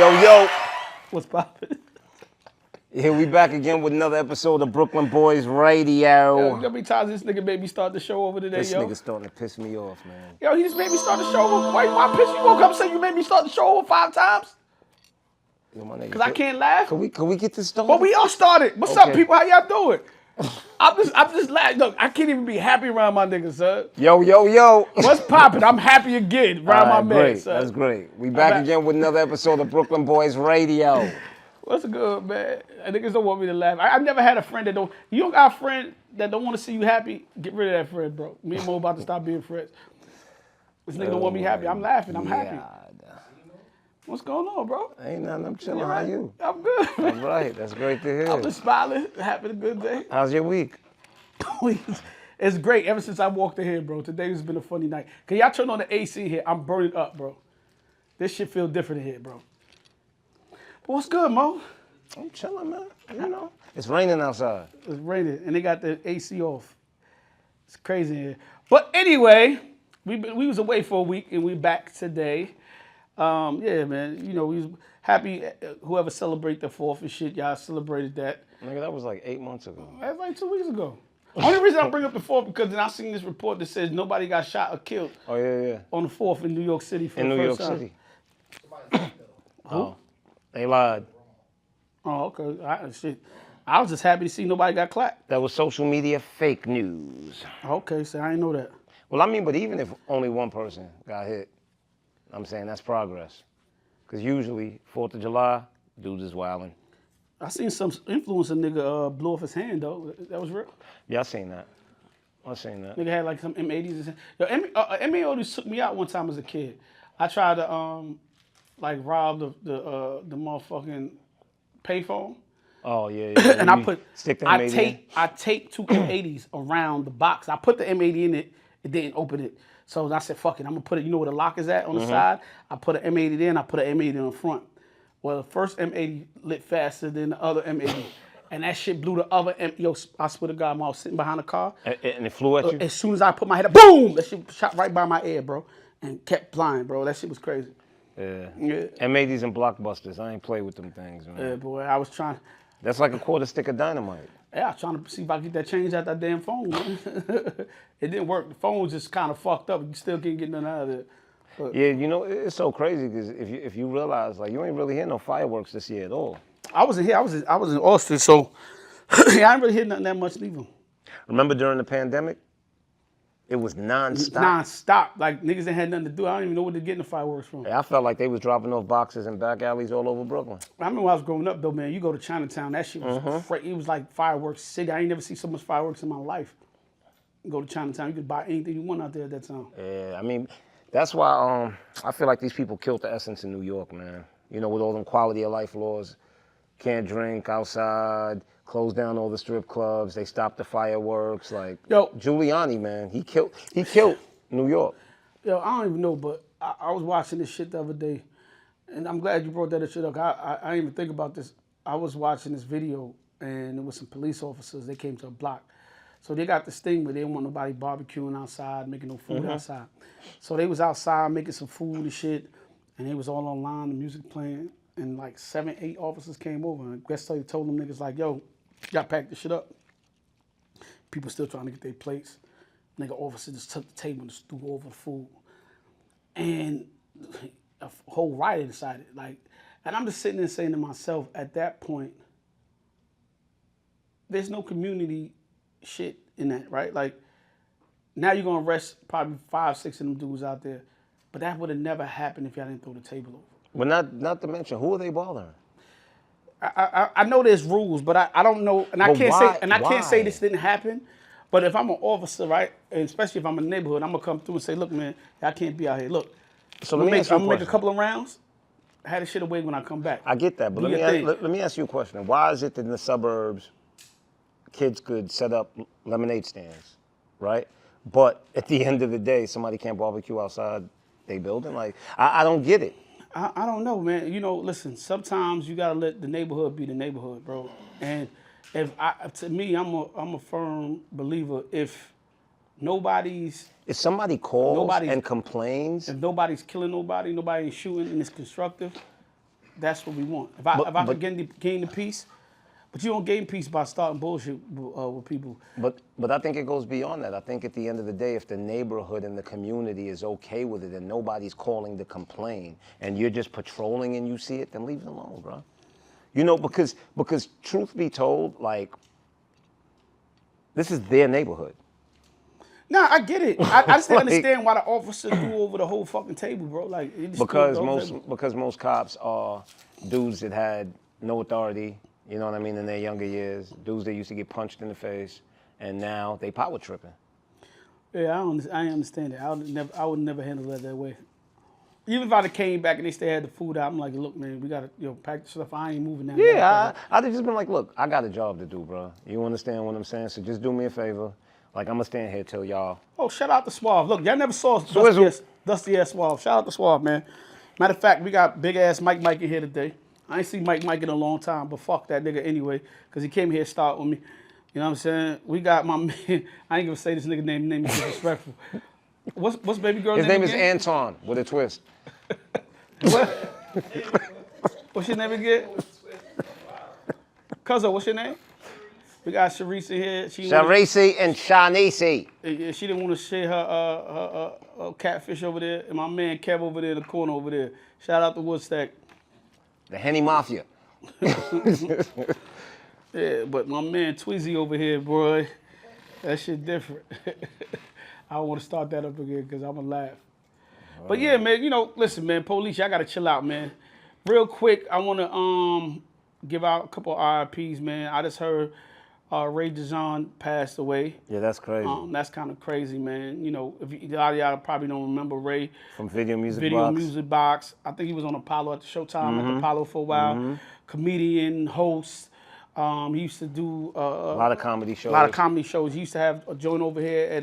Yo. What's poppin'? Here we back again with another episode of Brooklyn Boys Radio. Yo, you know how many times this nigga made me start the show over today, This yo? nigga's starting to piss me off, man. Yo, he just made me start the show over. Why piss you? Woke up and say you made me start the show over 5 times? Yo, my nigga. Because I can't laugh. Can we get this started? But we all started. What's up, people? How y'all doing? I'm just laughing. Look, I can't even be happy around my niggas, son. Yo. What's poppin'? I'm happy again around my man, son. That's great. We back again with another episode of Brooklyn Boys Radio. What's good, man? Niggas don't want me to laugh. I've never had a friend that don't. You don't got a friend that don't want to see you happy. Get rid of that friend, bro. Me and Mo about to stop being friends. This nigga don't want me happy. I'm laughing. I'm happy. What's going on, bro? Ain't nothing. I'm chilling. How you? I'm good. All right. That's great to hear. I'm just smiling, having a good day. How's your week? It's great. Ever since I walked in here, bro. Today has been a funny night. Can y'all turn on the AC here? I'm burning up, bro. This shit feel different in here, bro. But what's good, Mo? I'm chilling, man. You know, it's raining outside. It's raining, and they got the AC off. It's crazy in here. But anyway, we was away for a week, and we back today. Yeah, man. You know, we was happy. Whoever celebrate the 4th and shit, y'all celebrated that. Nigga, that was like 8 months ago. That's like 2 weeks ago. Only reason I bring up the 4th because then I seen this report that says nobody got shot or killed. Oh yeah. On the 4th in New York City for in the New York first time. City. Oh, they lied. Oh, okay. I was just happy to see nobody got clapped. That was social media fake news. Okay, so I didn't know that. Well, I mean, but even if only one person got hit, I'm saying that's progress. Because usually, 4th of July, dudes is wilding. I seen some influencer nigga blow off his hand, though. That was real? Yeah, I seen that. Nigga had like some M80s. Yo, M80s took me out one time as a kid. I tried to like rob the motherfucking payphone. Oh yeah. And I taped 2 M80s around the box. I put the M80 in it. It didn't open it. So I said, fuck it. I'm gonna put it. You know where the lock is at on the side? I put an M80 there and I put an M80 in the front. Well, the first M80 lit faster than the other M80. And that shit blew the other Yo, I swear to God, I was sitting behind the car. And it flew at you? As soon as I put my head up, boom! That shit shot right by my ear, bro. And kept flying, bro. That shit was crazy. Yeah. M80s and blockbusters. I ain't play with them things, man. Yeah, boy. I was trying. That's like a quarter stick of dynamite. Yeah, I was trying to see if I could get that change out that damn phone, man. It didn't work. The phone was just kind of fucked up. You still can't get nothing out of it. But yeah, you know, it's so crazy because if you realize, like, you ain't really hear no fireworks this year at all. I wasn't here. I was in Austin, so I didn't really hear nothing that much neither. Remember during the pandemic? It was nonstop. Nonstop. Like, niggas ain't had nothing to do. I don't even know where they're getting the fireworks from. Yeah, I felt like they was dropping off boxes in back alleys all over Brooklyn. I remember when I was growing up, though, man, you go to Chinatown, that shit was it was like fireworks city. I ain't never seen so much fireworks in my life. You go to Chinatown, you could buy anything you want out there at that time. Yeah, I mean, that's why I feel like these people killed the essence in New York, man. You know, with all them quality of life laws. Can't drink outside, closed down all the strip clubs, they stopped the fireworks. Like, yo, Giuliani, man, he killed New York. Yo, I don't even know, but I was watching this shit the other day, and I'm glad you brought that shit up. I didn't even think about this. I was watching this video, and there was some police officers. They came to a block. So they got this thing where they didn't want nobody barbecuing outside, making no food outside. So they was outside making some food and shit, and they was all online, the music playing, and like 7, 8 officers came over, and guest lady told them niggas like, yo, y'all pack this shit up. People still trying to get their plates. Nigga officer just took the table and just threw over the food. And a whole riot inside it. Like, and I'm just sitting there saying to myself, at that point, there's no community shit in that, right? Like, now you're gonna arrest probably 5, 6 of them dudes out there. But that would have never happened if y'all didn't throw the table over. But not to mention, who are they bothering? I know there's rules, but I don't know, and I can't say this didn't happen. But if I'm an officer, right, and especially if I'm in a neighborhood, I'm gonna come through and say, look, man, I can't be out here. Look, so I'm gonna make a couple of rounds. Have the shit away when I come back. I get that, but let me ask you a question. Why is it that in the suburbs, kids could set up lemonade stands, right? But at the end of the day, somebody can't barbecue outside their building? Like, I don't get it. I don't know, man. You know, listen, sometimes you gotta let the neighborhood be the neighborhood, bro. And to me, I'm a firm believer. If somebody calls and complains, if nobody's killing nobody ain't shooting, and it's constructive, that's what we want. If I could gain the peace, but you don't gain peace by starting bullshit with people. But I think it goes beyond that. I think at the end of the day, if the neighborhood and the community is okay with it and nobody's calling to complain and you're just patrolling and you see it, then leave it alone, bro. You know, because truth be told, like, this is their neighborhood. Nah, I get it. I just didn't understand why the officer threw over the whole fucking table, bro. Like, he just because threw it over because most cops are dudes that had no authority, you know what I mean, in their younger years, dudes that used to get punched in the face, and now they power tripping. Yeah, I understand that. I would never handle that way. Even if I came back and they still had the food out, I'm like, look, man, we gotta pack the stuff. I ain't moving now. Yeah, I'd have just been like, look, I got a job to do, bro. You understand what I'm saying? So just do me a favor. Like, I'm gonna stand here till y'all. Oh, shout out to Suave. Look, y'all never saw Dusty ass Suave. Shout out to Suave, man. Matter of fact, we got big ass Mike in here today. I ain't seen Mike in a long time, but fuck that nigga anyway, because he came here to start with me. You know what I'm saying? We got my man. I ain't gonna say this nigga name. Name is disrespectful. What's baby girl's name? His name is again? Anton with a twist. What? What's your name again? Cuzzo, what's your name? We got Sharice here. Sharice and Shanisi. Yeah, she didn't want to share her catfish over there, and my man Kev over there in the corner over there. Shout out to Woodstack. The Henny Mafia. Yeah, but my man Tweezy over here, boy, that shit different. I don't want to start that up again because I'm going to laugh. But yeah, man, listen, man, police, y'all got to chill out, man. Real quick, I want to give out a couple of RIPs, man. I just heard Ray Dijon passed away. Yeah, that's crazy. That's kind of crazy, man. If a lot of y'all probably don't remember Ray. From Video Music Box. I think he was on Apollo at the Showtime at Apollo for a while. Comedian, host. He used to do a lot of comedy shows. He used to have a joint over here at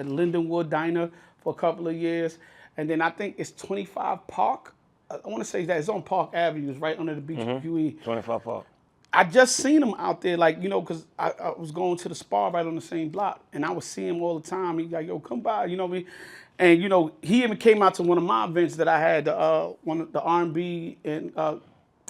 Lindenwood Diner for a couple of years. And then I think it's 25 Park. I want to say that it's on Park Avenue. It's right under the beach of QE. 25 Park. I just seen him out there, like, because I was going to the spa right on the same block, and I would see him all the time. He's like, yo, come by, you know what I mean? And, he even came out to one of my events that I had, one of the R&B and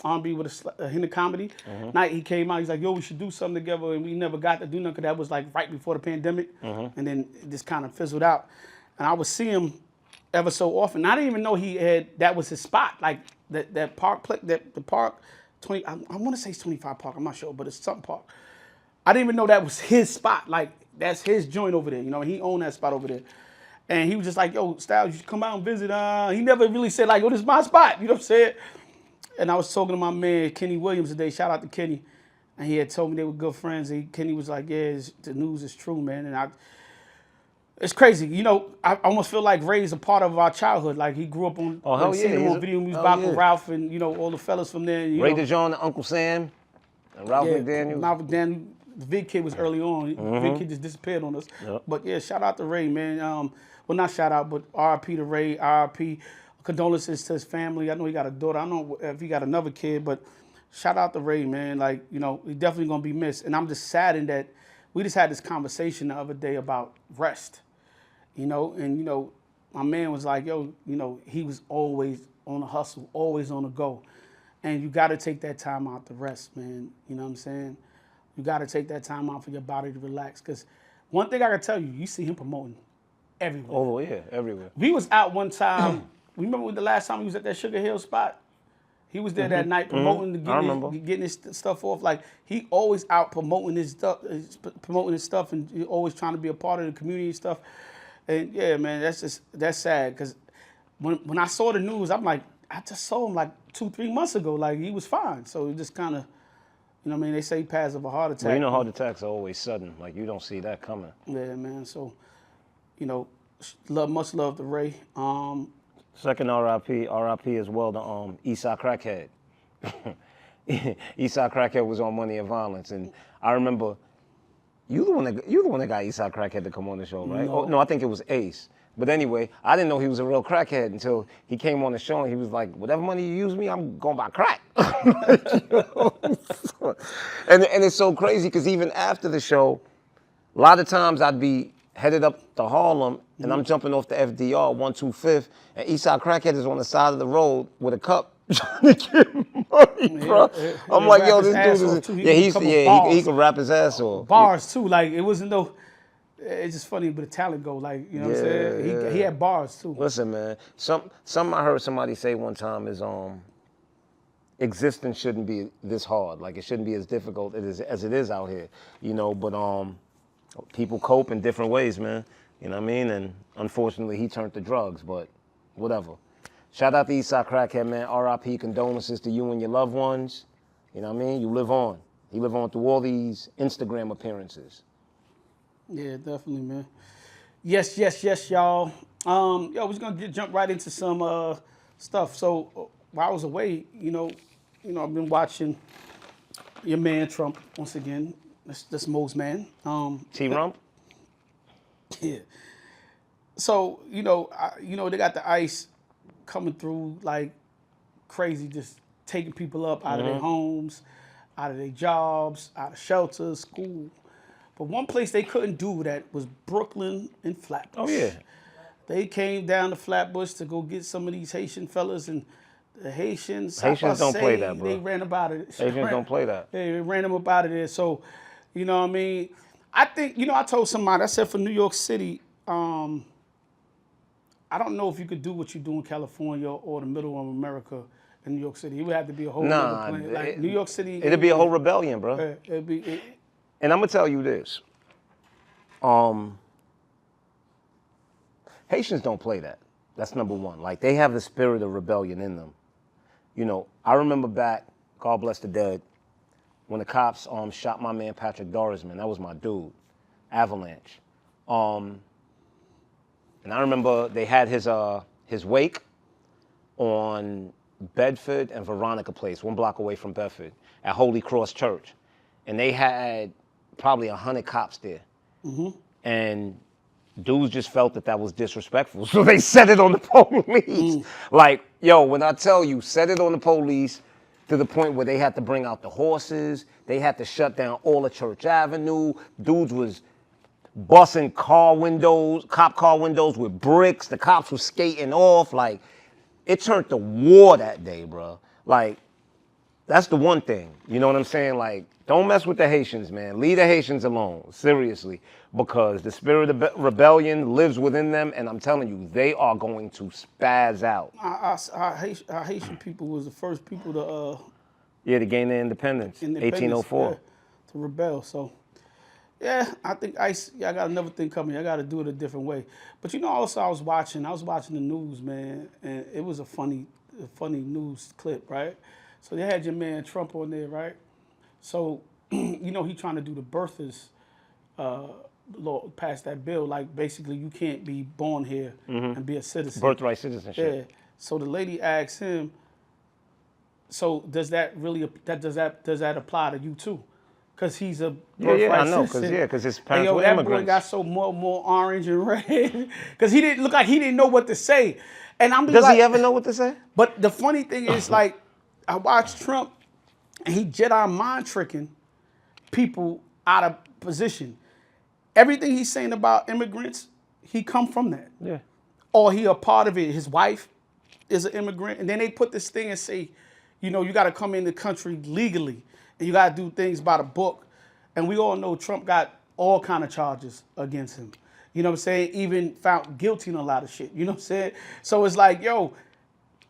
R&B with a hint of comedy night. He came out, he's like, yo, we should do something together, and we never got to do nothing because that was like right before the pandemic, and then it just kind of fizzled out. And I would see him ever so often. I didn't even know that was his spot, like that park, the park. I want to say it's 25 Park. I'm not sure, but it's something Park. I didn't even know that was his spot. Like, that's his joint over there. He owned that spot over there. And he was just like, yo, Styles, you should come out and visit. He never really said, like, yo, this is my spot. You know what I'm saying? And I was talking to my man, Kenny Williams, today. Shout out to Kenny. And he had told me they were good friends. Kenny was like, yeah, the news is true, man. And it's crazy. I almost feel like Ray's a part of our childhood. Like, he grew up on, seeing him on Video Music Box with Ralph and, all the fellas from there. Ray Dijon, Uncle Sam, and Ralph McDaniel. Ralph McDaniel. The Big Kid was early on. The Big Kid just disappeared on us. Yep. But, yeah, shout out to Ray, man. Well, not shout out, but RIP to Ray, RIP. Condolences to his family. I know he got a daughter. I don't know if he got another kid, but shout out to Ray, man. Like, he definitely going to be missed. And I'm just saddened that we just had this conversation the other day about rest. My man was like, yo, he was always on the hustle, always on the go. And you got to take that time out to rest, man. You know what I'm saying? You got to take that time out for your body to relax. Because one thing I can tell you, you see him promoting everywhere. Oh, yeah, everywhere. We was out one time. Remember the last time he was at that Sugar Hill spot? He was there that night promoting, getting his stuff off. Like, he always out promoting his stuff and always trying to be a part of the community and stuff. And yeah, man, that's sad. Because when I saw the news, I'm like, I just saw him like 2-3 months ago. Like, he was fine. So it just kind of, they say he passed of a heart attack. Well, heart attacks are always sudden. Like, you don't see that coming. Yeah, man. So, much love to Ray. Second RIP as well to Eastside Crackhead. Eastside Crackhead was on Money and Violence, and I remember you the one that got Eastside Crackhead to come on the show, right? No, I think it was Ace. But anyway, I didn't know he was a real crackhead until he came on the show and he was like, whatever money you use me, I'm going to buy crack. And it's so crazy because even after the show, a lot of times I'd be headed up to Harlem and I'm jumping off the FDR 125th and Eastside Crackhead is on the side of the road with a cup trying to get funny, bro. I'm like, yo, this dude is. Too. Yeah, he can rap his ass off. Bars too. Like it wasn't no. It's just funny, but the talent go. Like you know what I'm saying. He had bars too. Listen, man. Some I heard somebody say one time is existence shouldn't be this hard. Like it shouldn't be as difficult as it is out here. You know, but people cope in different ways, man. You know what I mean? And unfortunately, he turned to drugs, but whatever. Shout out to Eastside Crackhead, man. R.I.P. Condolences to you and your loved ones. You know what I mean? You live on. He live on through all these Instagram appearances. Yeah, definitely, man. Yes, y'all. We're just gonna jump right into some stuff. So while I was away, I've been watching your man Trump once again. That's Moe's man. T-Rump? Yeah. So they got the ICE coming through like crazy, just taking people up out of their homes, out of their jobs, out of shelters, school. But one place they couldn't do that was Brooklyn and Flatbush. Oh yeah. They came down to Flatbush to go get some of these Haitian fellas, and the Haitians don't play that, bro. They ran up out of it. Haitians don't play that. They ran them up out of there. So, you know what I mean? I think, I told somebody, I said for New York City, I don't know if you could do what you do in California or the middle of America in New York City. It would have to be a whole other planet. Like New York City. It'd be a whole rebellion, bro. And I'm gonna tell you this. Haitians don't play that. That's number one. Like they have the spirit of rebellion in them. You know, I remember back, God bless the dead, when the cops shot my man Patrick Dorisman. That was my dude, Avalanche. And I remember they had his wake on Bedford and Veronica Place, 1 block away from Bedford, at Holy Cross Church. And they had probably 100 cops there. And dudes just felt that was disrespectful. So they set it on the police. Like, yo, when I tell you, set it on the police to the point where they had to bring out the horses. They had to shut down all of Church Avenue. Dudes was busting cop car windows with bricks. The cops was skating off. Like, it turned to war that day, bro. Like, that's the one thing. You know what I'm saying? Like, don't mess with the Haitians, man. Leave the Haitians alone, seriously, because the spirit of rebellion lives within them, and I'm telling you, they are going to spaz out. Our Haitian people was the first people to gain their independence, 1804. to rebel. So, yeah, I think ICE, I got another thing coming. I got to do it a different way. But also I was watching the news, man, and it was a funny news clip, right? So they had your man Trump on there, right? So, he trying to do the birthers law, pass that bill. Like, basically, you can't be born here and be a citizen. Birthright citizenship. Yeah. So the lady asked him, so does that apply to you too? Because he's a birthright I know, citizen. Because his parents were that immigrants. boy got so more orange and red because he didn't look like he didn't know what to say. And I'm just Does like, he ever know what to say? But the funny thing is, like, I watched Trump, and he Jedi mind tricking people out of position. Everything he's saying about immigrants, he come from that. Yeah. Or he a part of it. His wife is an immigrant, and then they put this thing and say, you got to come in the country legally, and you got to do things by the book. And we all know Trump got all kind of charges against him. You know what I'm saying? Even found guilty in a lot of shit. You know what I'm saying? So it's like, yo.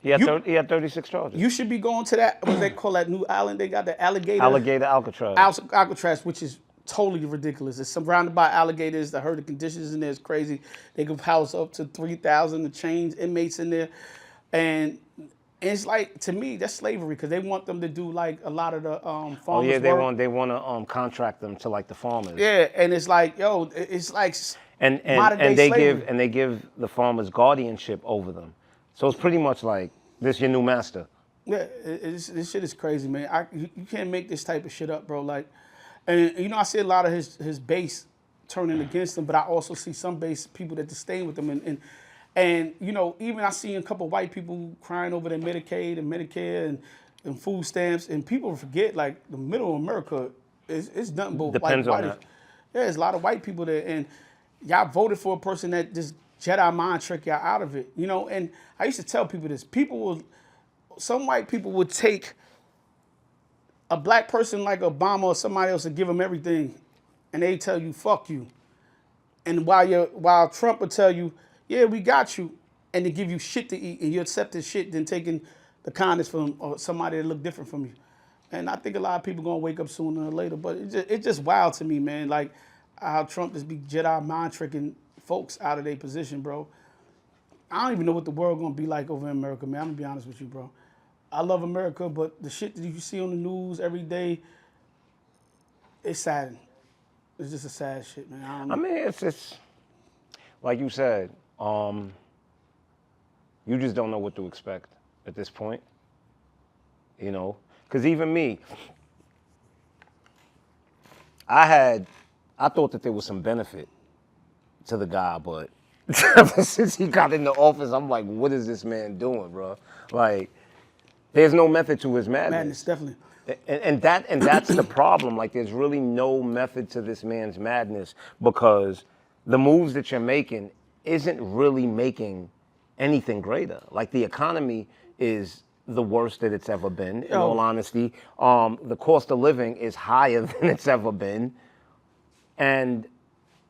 He had 36 charges. You should be going to that, what they call that new island? They got the alligator. Alligator Alcatraz. Alcatraz, which is totally ridiculous. It's surrounded by alligators. I heard the conditions in there is crazy. They could house up to 3,000 to change inmates in there. And it's like, to me, that's slavery because they want them to do like a lot of the farmers Oh yeah, they work. want to contract them to like the farmers. Yeah, and it's like, yo, it's like and they give the farmers guardianship over them. So it's pretty much like this your new master. Yeah, this shit is crazy, man. You can't make this type of shit up, bro. Like, and I see a lot of his base turning against him, but I also see some base people that disdain with him, and even I see a couple white people crying over their Medicaid and Medicare and food stamps, and people forget like the middle of America is nothing but Depends white. on that. Yeah, there's a lot of white people there, and y'all voted for a person that just Jedi mind trick y'all out of it, And I used to tell people this: some white people would take a black person like Obama or somebody else will give them everything, and they tell you fuck you, and while Trump will tell you, yeah, we got you, and they give you shit to eat, and you accept this shit, then taking the kindness from or somebody that look different from you. And I think a lot of people gonna wake up sooner or later, but it's just wild to me, man. Like how Trump just be Jedi mind tricking folks out of their position, bro. I don't even know what the world gonna be like over in America, man. I'm gonna be honest with you, bro. I love America, but the shit that you see on the news every day, it's sad. It's just a sad shit, man. I don't know. I mean, it's like you said, you just don't know what to expect at this point, you know? Because even me, I thought that there was some benefit to the guy, but ever since he got in the office, I'm like, what is this man doing, bro? Like, there's no method to his Madness, definitely. And that's the problem. Like, there's really no method to this man's madness because the moves that you're making isn't really making anything greater. Like, the economy is the worst that it's ever been, in all honesty. The cost of living is higher than it's ever been. And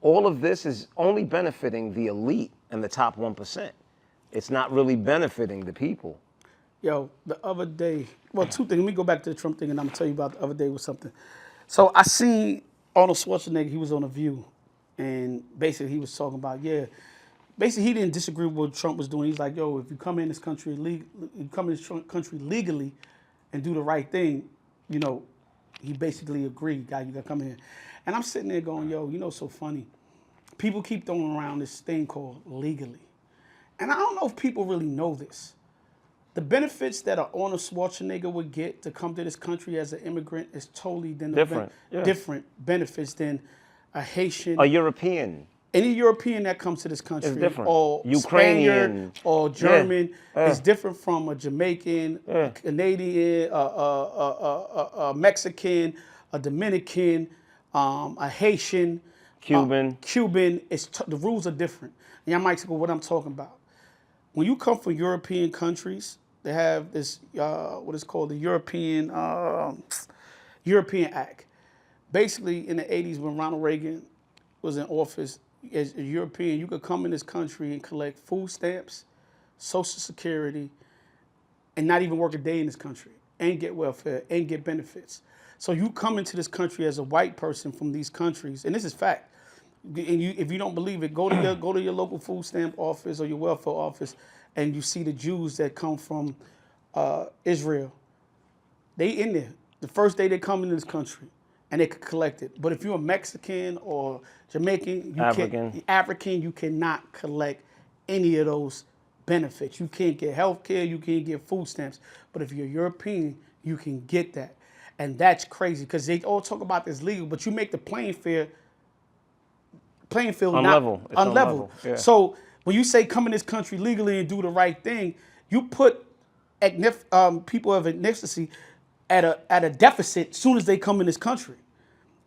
all of this is only benefiting the elite and the top 1%. It's not really benefiting the people. Yo, the other day, well, two things. Let me go back to the Trump thing, and I'm gonna tell you about the other day was something. So I seen Arnold Schwarzenegger. He was on A View, and basically he was talking about basically he didn't disagree with what Trump was doing. He's like, yo, if you come in this country legally, and do the right thing, you know, he basically agreed, guy, you gotta come in. And I'm sitting there going, yo, you know, so funny. People keep throwing around this thing called legally, and I don't know if people really know this. The benefits that an Arnold Schwarzenegger would get to come to this country as an immigrant is totally different benefits than a Haitian, a European, any European that comes to this country, is different. or Ukrainian, Spaniard or German is different from a Jamaican, a Canadian, a Mexican, a Dominican, a Haitian, Cuban. The rules are different. And y'all might say, well, what I'm talking about. When you come from European countries, they have this what is called the European Act. Basically, in the 80s, when Ronald Reagan was in office, as a European, you could come in this country and collect food stamps, Social Security, and not even work a day in this country, and get welfare, and get benefits. So you come into this country as a white person from these countries, and this is fact. And if you don't believe it, go to your local food stamp office or your welfare office, and you see the Jews that come from Israel. They in there the first day they come into this country, and they could collect it. But if you're a Mexican or Jamaican, African, you cannot collect any of those benefits. You can't get health care, you can't get food stamps. But if you're European, you can get that. And that's crazy because they all talk about this legal, but you make the playing field unlevel. Yeah. So when you say come in this country legally and do the right thing, you put people of ethnicity at a deficit as soon as they come in this country,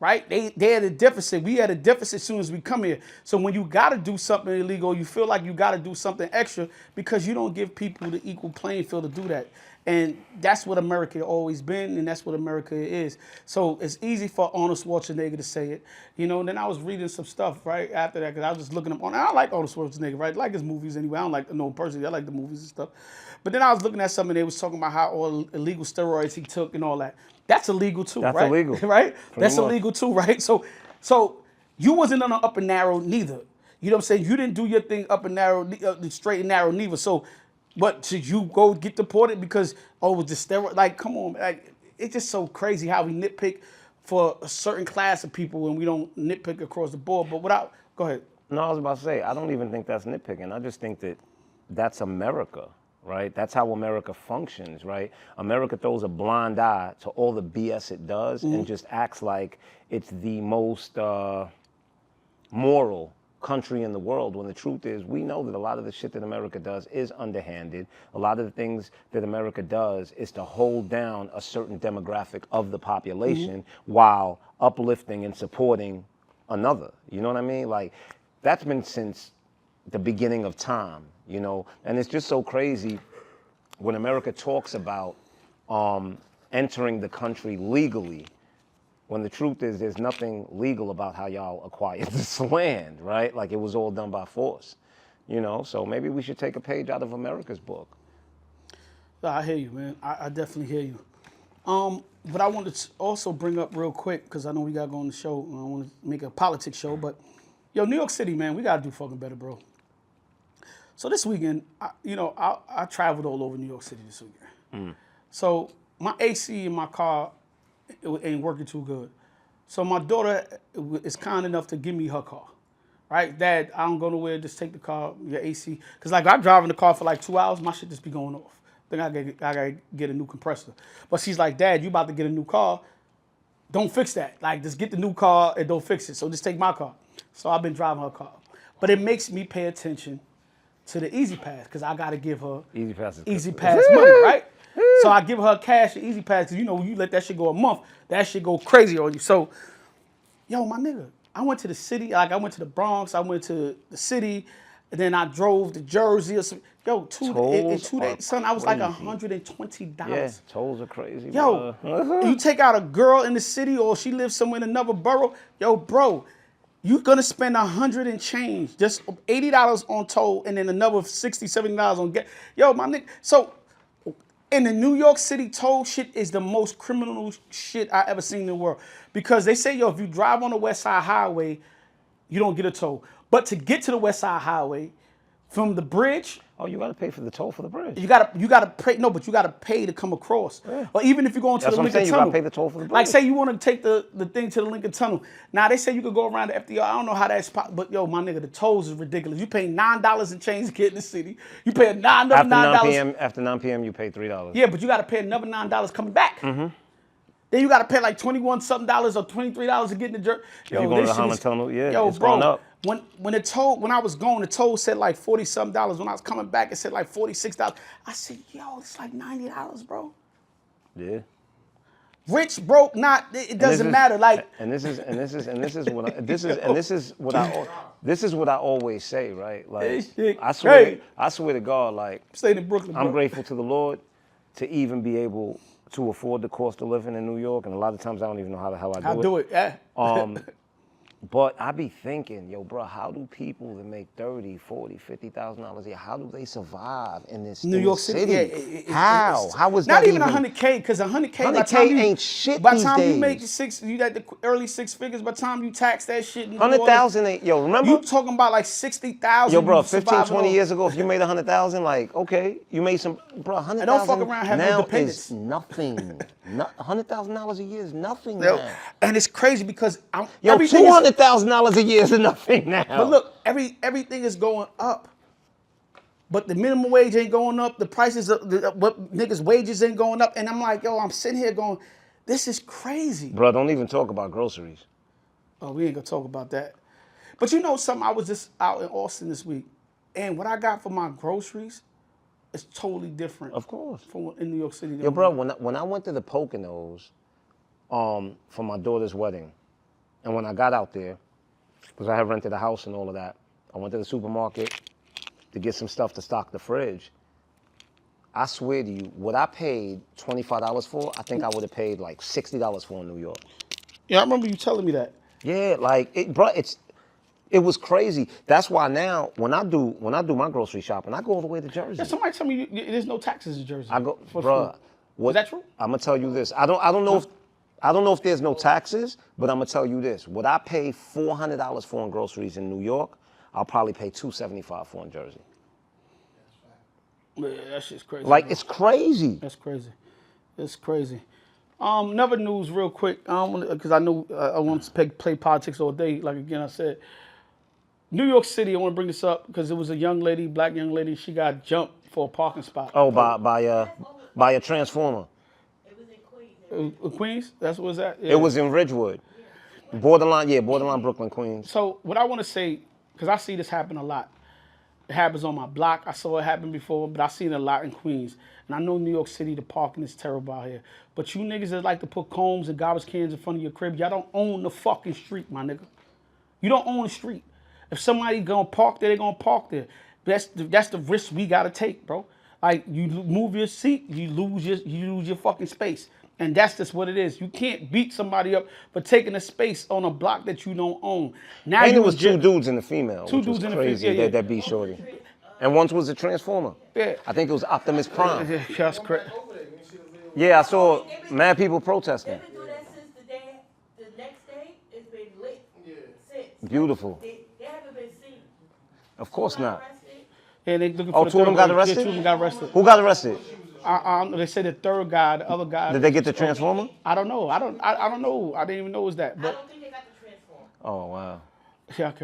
right? They at a deficit. We at a deficit as soon as we come here. So when you got to do something illegal, you feel like you got to do something extra because you don't give people the equal playing field to do that. And that's what America always been, and that's what America is. So it's easy for Arnold Schwarzenegger to say it, you know. And then I was reading some stuff right after that because I was just looking up on. I like Arnold Schwarzenegger, right? I like his movies anyway. I don't like to know him personally. I like the movies and stuff. But then I was looking at something. They was talking about how all illegal steroids he took and all that. That's illegal too, right? That's illegal, right? That's illegal too, right? So you wasn't on the up and narrow neither. You know what I'm saying? You didn't do your thing up and narrow, straight and narrow neither. So. But should you go get deported because, it was the steroid? Like, come on, like, it's just so crazy how we nitpick for a certain class of people when we don't nitpick across the board. But go ahead. No, I was about to say, I don't even think that's nitpicking. I just think that that's America, right? That's how America functions, right? America throws a blind eye to all the BS it does and just acts like it's the most moral country in the world, when the truth is we know that a lot of the shit that America does is underhanded. A lot of the things that America does is to hold down a certain demographic of the population while uplifting and supporting another. You know what I mean? Like, that's been since the beginning of time, you know? And it's just so crazy when America talks about entering the country legally, when the truth is there's nothing legal about how y'all acquired this land, right? Like it was all done by force, So maybe we should take a page out of America's book. I hear you, man. I definitely hear you. But I wanted to also bring up real quick, because I know we got to go on the show. I want to make a politics show, but yo, New York City, man, we got to do fucking better, bro. So this weekend, I traveled all over New York City this weekend. So my AC in my car ain't working too good. So my daughter is kind enough to give me her car. Right? Dad, I don't go nowhere, just take the car, your AC. Because like I drive in the car for like 2 hours, my shit just be going off. Then I gotta get a new compressor. But she's like, Dad, you about to get a new car. Don't fix that. Like, just get the new car and don't fix it. So just take my car. So I've been driving her car. But it makes me pay attention to the Easy Pass, because I gotta give her Easy Pass money, right? So I give her cash and Easy Pass, because when you let that shit go a month, that shit go crazy on you. So, yo, my nigga, I went to the city, like I went to the Bronx, I went to the city, and then I drove to Jersey or something. Yo, in 2 days, son, I was like $120. Yeah, tolls are crazy. Yo, you take out a girl in the city or she lives somewhere in another borough, yo, bro, you're gonna spend $100 and change, just $80 on toll, and then another $60, $70 on gas. Yo, my nigga, so in the New York City, toll shit is the most criminal shit I ever seen in the world. Because they say, yo, if you drive on the West Side Highway, you don't get a toll. But to get to the West Side Highway, from the bridge, oh, you gotta pay for the toll for the bridge. you gotta pay. No, but you gotta pay to come across. Yeah. Or even if you're going to the Lincoln Tunnel, you gotta pay the toll for the bridge. Like say you want to take the thing to the Lincoln Tunnel. Now they say you could go around the FDR. I don't know how that's possible, but yo, my nigga, the tolls is ridiculous. You pay $9 and change to get in the city. You pay another $9. After 9 p.m. you pay $3. Yeah, but you gotta pay another $9 coming back. Mm-hmm. Then you gotta pay like $21 something or $23 to get in the jerk. Yo, you going to the Harlem Tunnel? Yeah, yo, it's bro, going up. When I was going, the toll said like $40 something. When I was coming back, it said like $46. I said, yo, it's like $90, bro. Yeah. Rich, broke, not, it doesn't matter. Like, this is what I always say, right? Like, I swear to God, like, stayed in Brooklyn, I'm bro. grateful to the Lord to even be able to afford the cost of living in New York, and a lot of times I don't even know how the hell I do it. I'll do it, yeah. But I be thinking, yo, bro, how do people that make $30,000, $40,000, $50,000 a year, how do they survive in this New York City? Yeah, how is not that even $100K? Because $100K, $100K ain't shit by the these time days. you make you got the early six figures. By the time you tax that shit, $100,000 ain't, yo, remember? You talking about like 60,000? Yo, bro, 15, 20 years ago, if you made $100,000, like, okay, you made some, bro, $100,000 and don't fuck around having now independence. is nothing. $100,000 a year is nothing now. And it's crazy because $200,000 a year is nothing now. But look, everything is going up. But the minimum wage ain't going up. The prices of what niggas' wages ain't going up. And I'm like, yo, I'm sitting here going, this is crazy. Bro, don't even talk about groceries. Oh, we ain't gonna talk about that. But you know something, I was just out in Austin this week, and what I got for my groceries is totally different. Of course. From in New York City. Yo, bro, when I went to the Poconos for my daughter's wedding, and when I got out there, because I had rented a house and all of that, I went to the supermarket to get some stuff to stock the fridge. I swear to you, what I paid $25 for, I think I would have paid like $60 for in New York. Yeah, I remember you telling me that. Yeah, like, it was crazy. That's why now, when I do my grocery shopping, I go all the way to Jersey. Yeah, somebody tell me there's no taxes in Jersey. I go, bro. Is that true? I'm gonna tell you this. I don't know if there's no taxes, but I'm gonna tell you this. What I pay $400 for in groceries in New York, I'll probably pay $275 for in Jersey. Yeah, that shit's crazy. Like, bro. it's crazy. That's crazy. It's crazy. Another news real quick, because I know I want to play politics all day. Like, again, I said, New York City, I want to bring this up because it was a young lady, black young lady, she got jumped for a parking spot. Oh, by a transformer. It was in Queens. Queens? That's what it's at? Yeah. It was in Ridgewood. Borderline Brooklyn, Queens. So what I want to say, because I see this happen a lot. It happens on my block. I saw it happen before, but I've seen it a lot in Queens. And I know New York City, the parking is terrible out here. But you niggas that like to put combs and garbage cans in front of your crib, y'all don't own the fucking street, my nigga. You don't own the street. If somebody gonna park there, they gonna park there. That's the risk we gotta take, bro. Like, you move your seat, you lose your fucking space. And that's just what it is. You can't beat somebody up for taking a space on a block that you don't own. Now And you it was in two jail. dudes and a female, Two which was dudes and a fe- crazy yeah, yeah. that beat Shorty. And once was a Transformer. Yeah. I think it was Optimus Prime. Yeah, that's crazy. Yeah, I saw mad people protesting. They've been doing that since the next day, it's been lit. Since. Beautiful. They haven't been seen. Of course Two got not. arrested. Yeah, they looking Oh, for the two of them third got guy. arrested? Yeah, two of them got arrested. Who got arrested? They said the third guy, the other guy. Did they get the Transformer? I don't know. I don't know. I didn't even know it was that. I But don't think they got the transform. Oh, wow.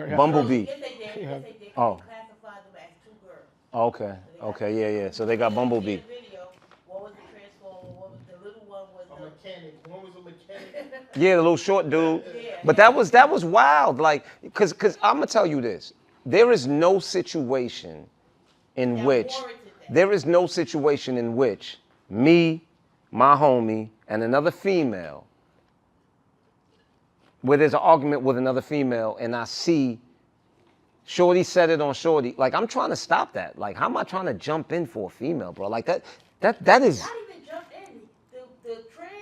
yeah. Bumblebee. Yes, they did. Yes, they did. Oh. They classified them as two girls. Okay. Okay, yeah. So they got Bumblebee. In the video, one was the transformer, one was the little one was A mechanic. One was a mechanic. Yeah, the little short dude. But that was wild. Like, cause I'm gonna tell you this. There is no situation in which me, my homie, and another female, where there's an argument with another female, and I see Shorty said it on Shorty. Like, I'm trying to stop that. Like, how am I trying to jump in for a female, bro? Like that is. not even jumped in. The trans.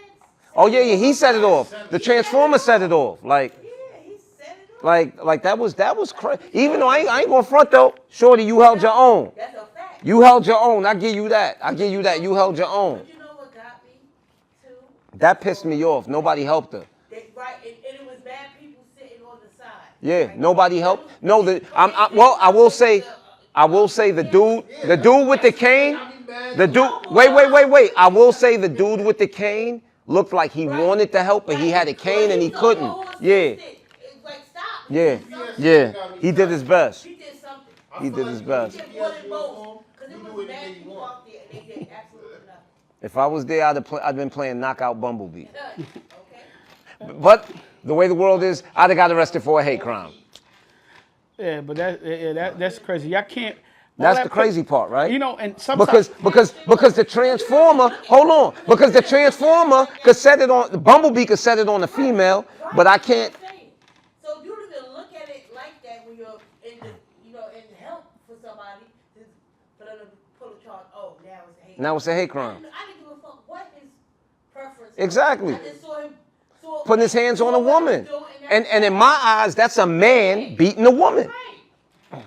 Oh yeah, he set it off. The Transformer set it off. Like. Yeah, he set it off. Like that was crazy. Even though I ain't going front though, Shorty, you held your own. That's a fact. You held your own. I give you that. You held your own. But you know what got me too? That pissed me off. Nobody helped her. Right, and it was bad people sitting on the side. Yeah, Right? nobody helped. No, I will say the dude with the cane, the dude. Wait. I will say the dude with the cane looked like he wanted to help, but he had a cane and he couldn't. Yeah, It's like, stop. yeah. He did his best. He did something. He did his best. He did more than most. Because it was bad people out there and they did absolutely nothing. If I was there, I'd been playing Knockout Bumblebee. Okay? But the way the world is, I'd have got arrested for a hate crime. yeah, but that's crazy. Y'all can't. That's the crazy part, right? You know, and sometimes Because the Transformer, because the Transformer could set it on, the Bumblebee could set it on a female, but I can't. So you don't even look at it like that when you're in help for somebody for them to pull a charge. Oh, now it's a hate crime. I didn't give a fuck what his preference was. Exactly. I just saw him Putting his hands on a woman. And And in my eyes, that's a man beating a woman. right.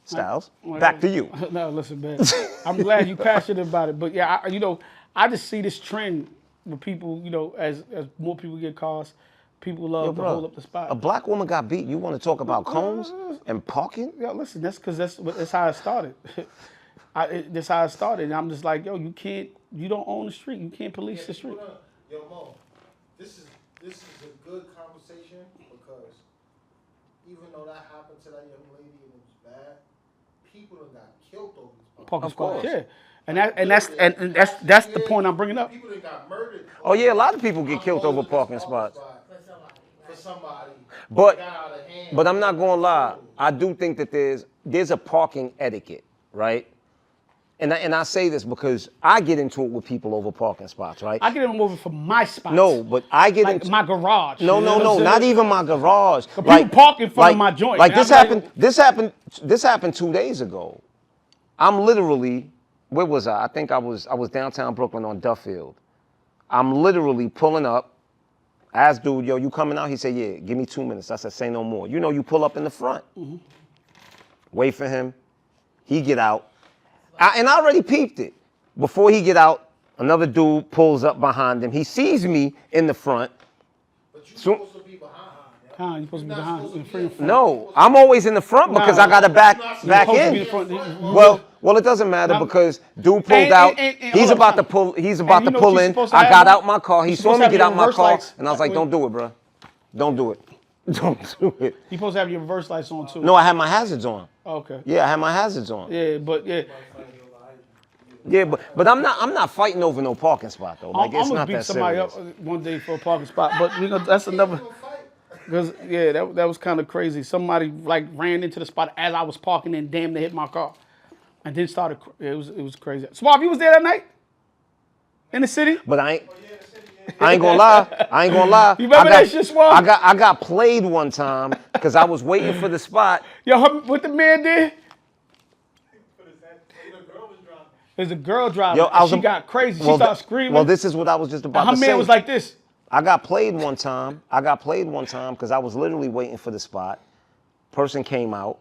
Styles, back to you. No, listen, man. I'm glad you passionate about it, but yeah, I just see this trend with people. As more people get cars, people love to hold up the spot. A black woman got beat. You want to talk about combs and parking? Yeah, listen, that's because that's how it started. That's how it started. And I'm just like, yo, you don't own the street. You can't police the street. Yo, Mo, this is a good conversation because even though that happened to that young lady and it was bad, people done got killed over this. Parking Of course. spot, yeah. And that's the point I'm bringing up. People done got murdered. Oh yeah, a lot of people get killed over parking spots. For somebody. But Got out of hand. But I'm not gonna lie. I do think that there's a parking etiquette, right? And I say this because I get into it with people over parking spots, right? I get them over for my spots. No, but I get like into my garage. No, you know what I'm not saying? even my garage. People park in front of my joint. Like And this I'm happened. like- This happened 2 days ago. I'm literally, where was I? I think I was downtown Brooklyn on Duffield. I'm literally pulling up. Asked dude, yo, you coming out? He said, yeah. Give me 2 minutes. I said, say no more. You pull up in the front. Mm-hmm. Wait for him. He get out. And I already peeped it. Before he get out, another dude pulls up behind him. He sees me in the front. But you're So- supposed to be behind. You're supposed to be behind. In front. No, I'm always in the front because I got to back Supposed to be in. the front. Well, it doesn't matter Now- because dude pulled And- out. and- He's hold about on, to pull. He's And about you to know pull what you're in. supposed to I have? got out my car. He You're saw supposed me to have get your out my reverse car, lights and I was like, when- "Don't do it, bro. Don't do it. Don't do it." You're supposed to have your reverse lights on too. No, I had my hazards on. Okay. Yeah, I had my hazards on. Yeah, but yeah. Yeah, but I'm not fighting over no parking spot though. Like I'm it's gonna not beat that somebody serious. up one day for a parking spot, but that's another. Because yeah, that was kind of crazy. Somebody like ran into the spot as I was parking and damn near hit my car, and then started. It was crazy. Suave, you was there that night in the city. But I ain't gonna lie. You remember that shit, Suave? I got played one time because I was waiting for the spot. Yo, what the man did? There's a girl driving. Yo, And she got crazy. She started screaming. Well, this is what I was just about and her to say. man was like this. I got played one time because I was literally waiting for the spot. Person came out.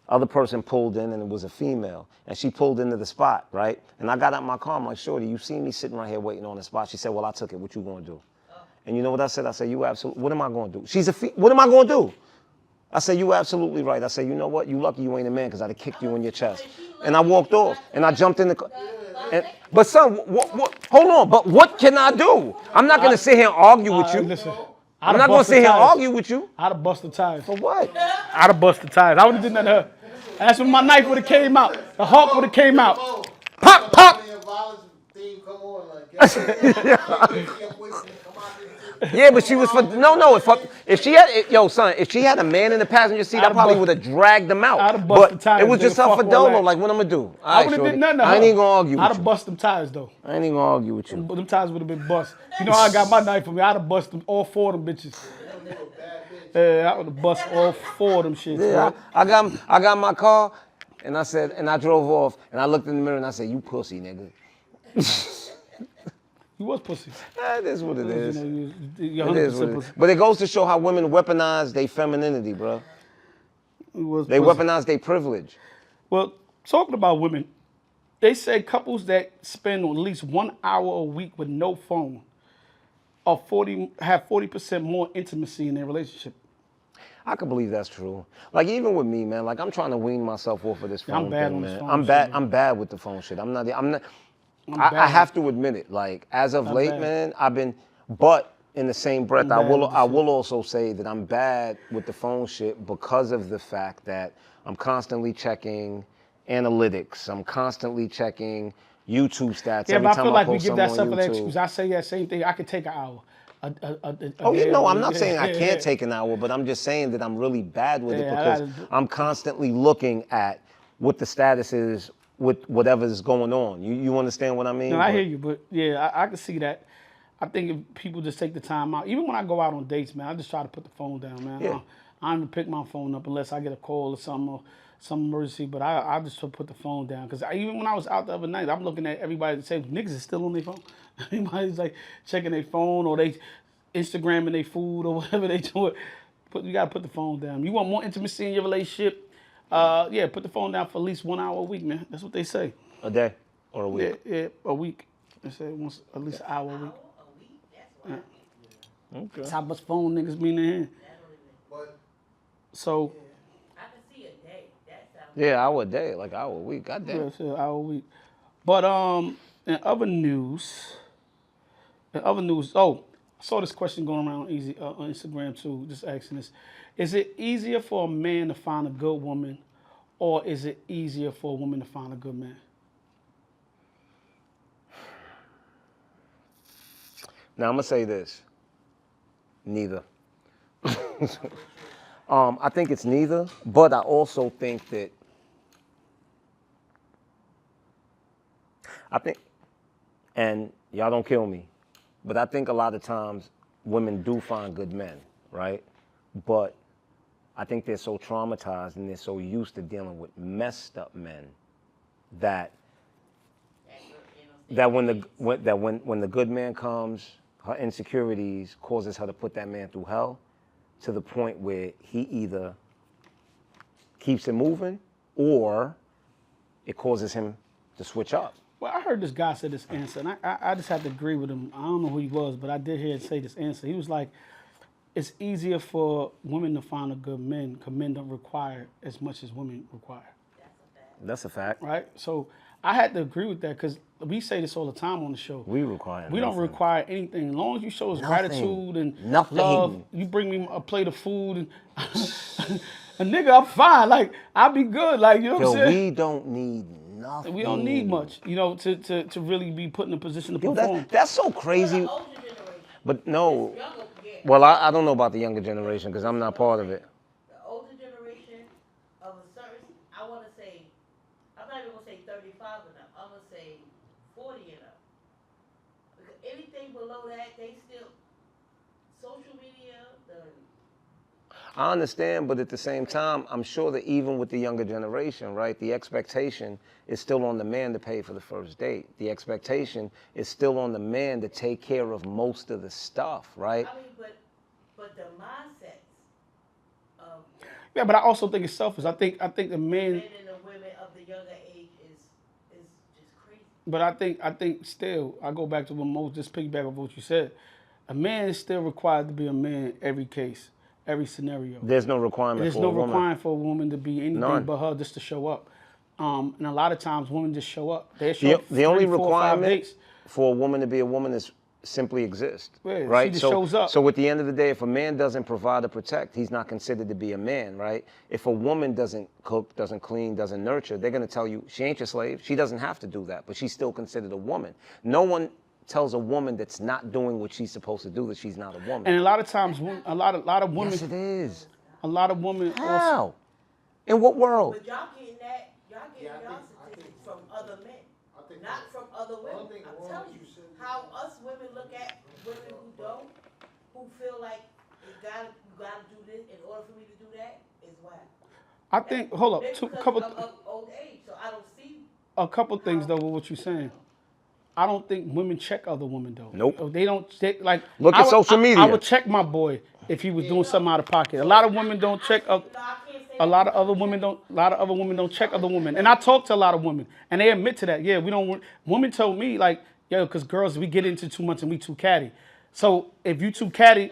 Other person pulled in, and it was a female. And she pulled into the spot, right? And I got out my car. I'm like, shorty, you see me sitting right here waiting on the spot? She said, well, I took it. What you gonna do? And you know what I said? I said, you absolutely, what am I gonna do? What am I gonna do? I said, you absolutely right. I said, you know what? You lucky you ain't a man because I'd have kicked you in your chest. And I walked off, and I jumped in the car. But son, hold on, but what can I do? I'm not gonna sit here and argue with you. Listen, I'm not gonna sit here and argue with you. I'd have busted tires. For what? I'd have busted tires. I would have did nothing to her. That's when my knife would have came out. The Hulk would have came out. Pop, pop. Yeah, but she was for if she had if she had a man in the passenger seat, I probably would have dragged them out. I'd have busted But tires. it was just her for dolo. Like, what I'm gonna do? I would have did nothing to her. I ain't even gonna argue with you. I'd have busted them tires though. I ain't even gonna argue with you. But them tires would have been bust. You know, I got my knife from me. I'd have busted all 4 of them bitches. Yeah, I would have busted all 4 of them shit. Yeah, I got my car, and I drove off, and I looked in the mirror and I said, "You pussy, nigga." You was pussy. That is what it is. You're It is what 100% it is. pussy. But it goes to show how women weaponize their femininity, bro. You was They pussy. weaponize their privilege. Well, talking about women, they say couples that spend at least 1 hour a week with no phone have 40% more intimacy in their relationship. I can believe that's true. Like, even with me, man, like, I'm trying to wean myself off of this phone I'm bad thing, on man. this phone I'm shit, bad. man. I'm bad with the phone shit. I bad. have to admit it. Like, as of late, bad. man, but in the same breath, I bad with the will also say that I'm bad with the phone shit because of the fact that I'm constantly checking analytics. I'm constantly checking YouTube stats. Yeah, every but I time feel like we post give that something stuff on an YouTube. excuse. I say that same thing. I could take an hour. Oh, you know, I'm not saying I can't take an hour, but I'm just saying that I'm really bad with it Yeah, because I'm constantly looking at what the status is with whatever's going on. You understand what I mean? No, I hear you, but yeah, I can see that. I think if people just take the time out, even when I go out on dates, man, I just try to put the phone down, man. Yeah. I don't even pick my phone up unless I get a call or something or some emergency, but I just put the phone down. Because even when I was out the other night, I'm looking at everybody and saying, niggas is still on their phone. Everybody's like checking their phone or they Instagramming their food or whatever they do. But you got to put the phone down. You want more intimacy in your relationship? Yeah, put the phone down for at least 1 hour a week, man. That's what they say. A day or a week? Yeah, a week. They say once, at least an hour a week. Okay. That's how much phone niggas be in their hand. So, I can see a day. That sounds Yeah, hour a day, like hour a week. God yeah, damn. it's an hour a week. But in other news, oh, I saw this question going around on Instagram too, just asking this. Is it easier for a man to find a good woman, or is it easier for a woman to find a good man? Now, I'm going to say this. Neither. I think it's neither, but I also think that and y'all don't kill me, but I think a lot of times women do find good men, right? But I think they're so traumatized and they're so used to dealing with messed up men that when the good man comes, her insecurities causes her to put that man through hell to the point where he either keeps it moving or it causes him to switch up. Well, I heard this guy say this answer, and I just have to agree with him. I don't know who he was, but I did hear him say this answer. He was like, it's easier for women to find a good man because men don't require as much as women require. That's a fact. Right? So I had to agree with that because we say this all the time on the show. We require We don't nothing. require anything. As long as you show us gratitude and Nothing. love, you bring me a plate of food and a nigga, I'm fine. Like, I'll be good. Like, you know what I'm saying? We don't need nothing. We don't need much, you know, to really be put in a position to Yo, perform. that's so crazy. the older generation. But no. Younger, yeah. Well, I don't know about the younger generation because I'm not part of it. The older generation of a certain, I want to say, I'm not even going to say 35 and up. I'm going to say 40 and up. Because anything below that, they still, social media, I understand, but at the same time, I'm sure that even with the younger generation, right, the expectation is still on the man to pay for the first date. The expectation is still on the man to take care of most of the stuff, right? I mean, but the mindsets of Yeah, but I also think it's selfish. I think the men. men and the women of the younger age is just crazy. But I think still, I go back to what Mo just piggyback of what you said. A man is still required to be a man every case, every scenario. There's no requirement There's for no a woman. requirement for a woman to be anything None. but her, just to show up. And a lot of times women just show up. They show up The only 3, 4, 5 requirement dates. for a woman to be a woman is simply exist, Yeah, she right? just so, shows up. So at the end of the day, if a man doesn't provide or protect, he's not considered to be a man, right? If a woman doesn't cook, doesn't clean, doesn't nurture, they're going to tell you she ain't your slave. She doesn't have to do that, but she's still considered a woman. No one tells a woman that's not doing what she's supposed to do that she's not a woman. And a lot of times, a lot of women. Yes, it is. A lot of women. Also, How? In what world? But y'all getting that, y'all getting y'all statistics from other men, not from other women. I'm telling you, how us women look at women who don't, who feel like you gotta do this in order for me to do that, is whack. I think. Hold up. Maybe because Couple. of old age, so I don't see. A couple things though with what you're saying. I don't think women check other women though. Nope. They don't check like. Look at social media. I would check my boy if he was doing something out of pocket. A lot of women don't check. A lot of other women don't. A lot of other women don't check other women. And I talk to a lot of women, and they admit to that. Yeah, we don't. Women told me like, yo, because girls we get into too much and we too catty. So if you too catty,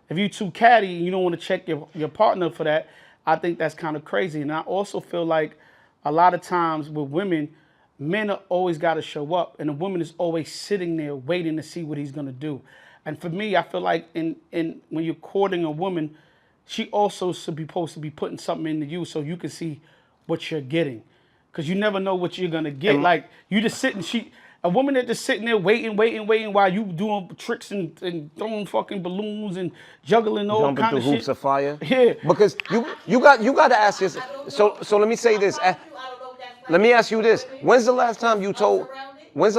and you don't want to check your partner for that, I think that's kind of crazy. And I also feel like a lot of times with women, men are always got to show up, and the woman is always sitting there waiting to see what he's gonna do. And for me, I feel like in when you're courting a woman, she also should be supposed to be putting something into you so you can see what you're getting, because you never know what you're gonna get. Like you just sitting, a woman that just sitting there waiting while you doing tricks and throwing fucking balloons and juggling all Jumping kind through of shit. hoops of fire. Yeah. Because you got to ask this. So let me say this. Let me ask you this. When's the last time you told one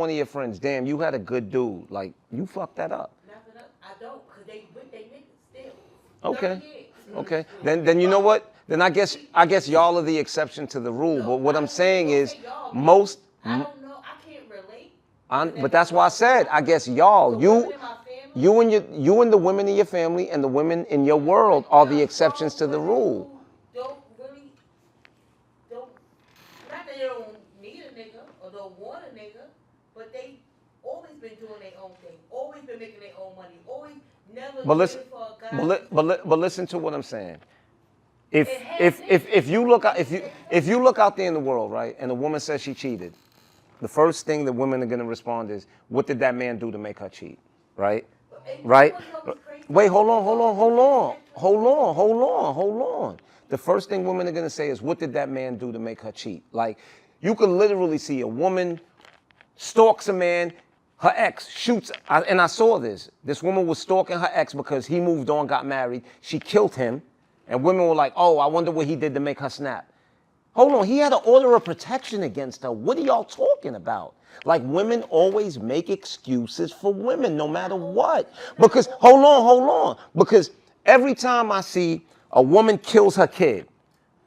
of your friends, damn, you had a good dude, like you fucked that up? I don't, because they with they niggas still. Okay. 30 years. Okay. Then you know what? Then I guess y'all are the exception to the rule. But what I'm saying is most I don't know. I can't relate. but that's why I said, I guess y'all, you and the women in your family and the women in your world are the exceptions to the rule. Don't not that they don't need a nigga or don't want a nigga, but they always been doing their own thing, always been making their own money, always never But listen, for a guy. but listen to what I'm saying. If you look out there in the world, right, and a woman says she cheated, the first thing that women are gonna respond is, what did that man do to make her cheat, right? Right? Wait, hold on. The first thing women are gonna say is, what did that man do to make her cheat? Like, you could literally see a woman stalks a man, her ex shoots, and I saw this. This woman was stalking her ex because he moved on, got married. She killed him, and women were like, oh, I wonder what he did to make her snap. Hold on, he had an order of protection against her. What are y'all talking about? Like, women always make excuses for women, no matter what. Because, hold on. Because every time I see a woman kills her kid,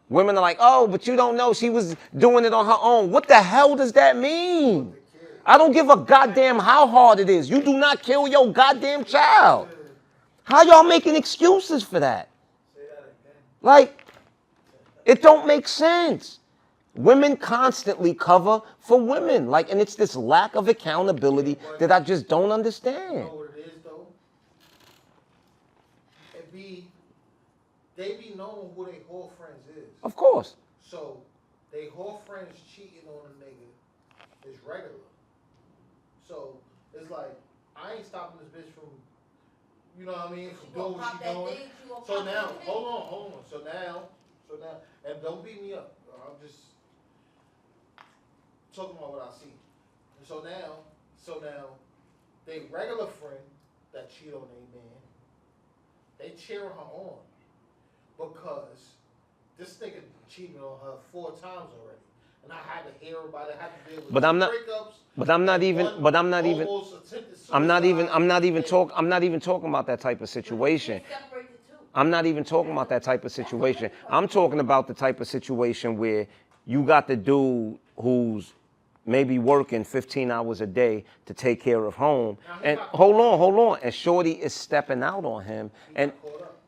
women are like, oh, but you don't know, she was doing it on her own. What the hell does that mean? I don't give a goddamn how hard it is. You do not kill your goddamn child. How y'all making excuses for that? Like, it don't make sense. Women constantly cover for women. Like, and it's this lack of accountability that I just don't understand. You know what it is, though? They be knowing who their whole friends is. Of course. So, they whole friends cheating on a nigga is regular. So, it's like, I ain't stopping this bitch from, you know what I mean, from doing what she doing. So now, hold on. So now, and don't beat me up. I'm just talking about what I see. And so now, they regular friend that cheat on a man, they cheering her on because this nigga cheated on her 4 times already. And I had to hear about it, I had to deal with breakups. I'm not even talking about that type of situation. I'm not even talking about that type of situation. I'm talking about the type of situation where you got the dude who's maybe working 15 hours a day to take care of home. And hold on. And Shorty is stepping out on him. And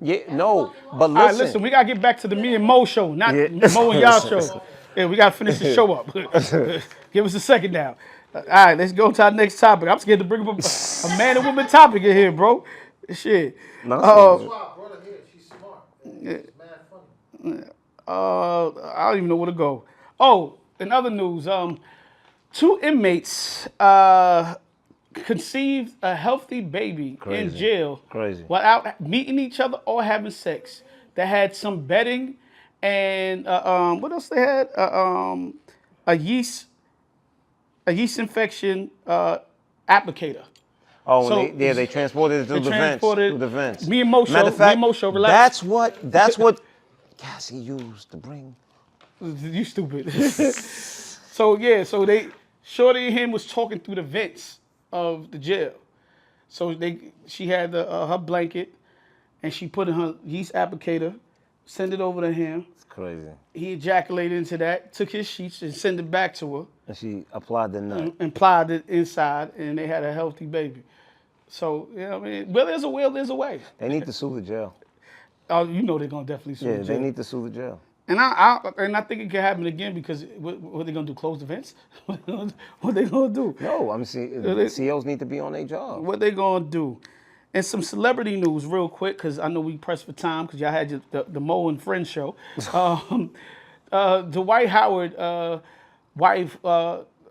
no, but listen. All right, listen, we got to get back to the me and Mo show, not Mo and y'all show. Yeah, we got to finish the show up. Give us a second now. All right, let's go to our next topic. I'm scared to bring up a man and woman topic in here, bro. Shit. That's why I brought her here. She's smart. She's mad funny. I don't even know where to go. Oh, in other news, 2 inmates conceived a healthy baby in jail without meeting each other or having sex. They had some bedding and what else they had? A yeast infection applicator. Oh, so they transported it through the vents. Me and Mo show, relax. That's what Cassie used to bring. You stupid. So Shorty and him was talking through the vents of the jail. So she had her blanket, and she put in her yeast applicator, sent it over to him. It's crazy. He ejaculated into that, took his sheets and sent it back to her. And she applied the nut. And applied it inside, and they had a healthy baby. So, I mean, where there's a will, there's a way. They need to sue the jail. Oh, you know they're going to definitely sue the jail. Yeah, they need to sue the jail. And I think it could happen again because what are they going to do, close the vents? What are they going to do? No, I'm saying COs need to be on their job. What they going to do? And some celebrity news real quick because I know we pressed for time because y'all had the Moe and Friends show. Dwight Howard wife,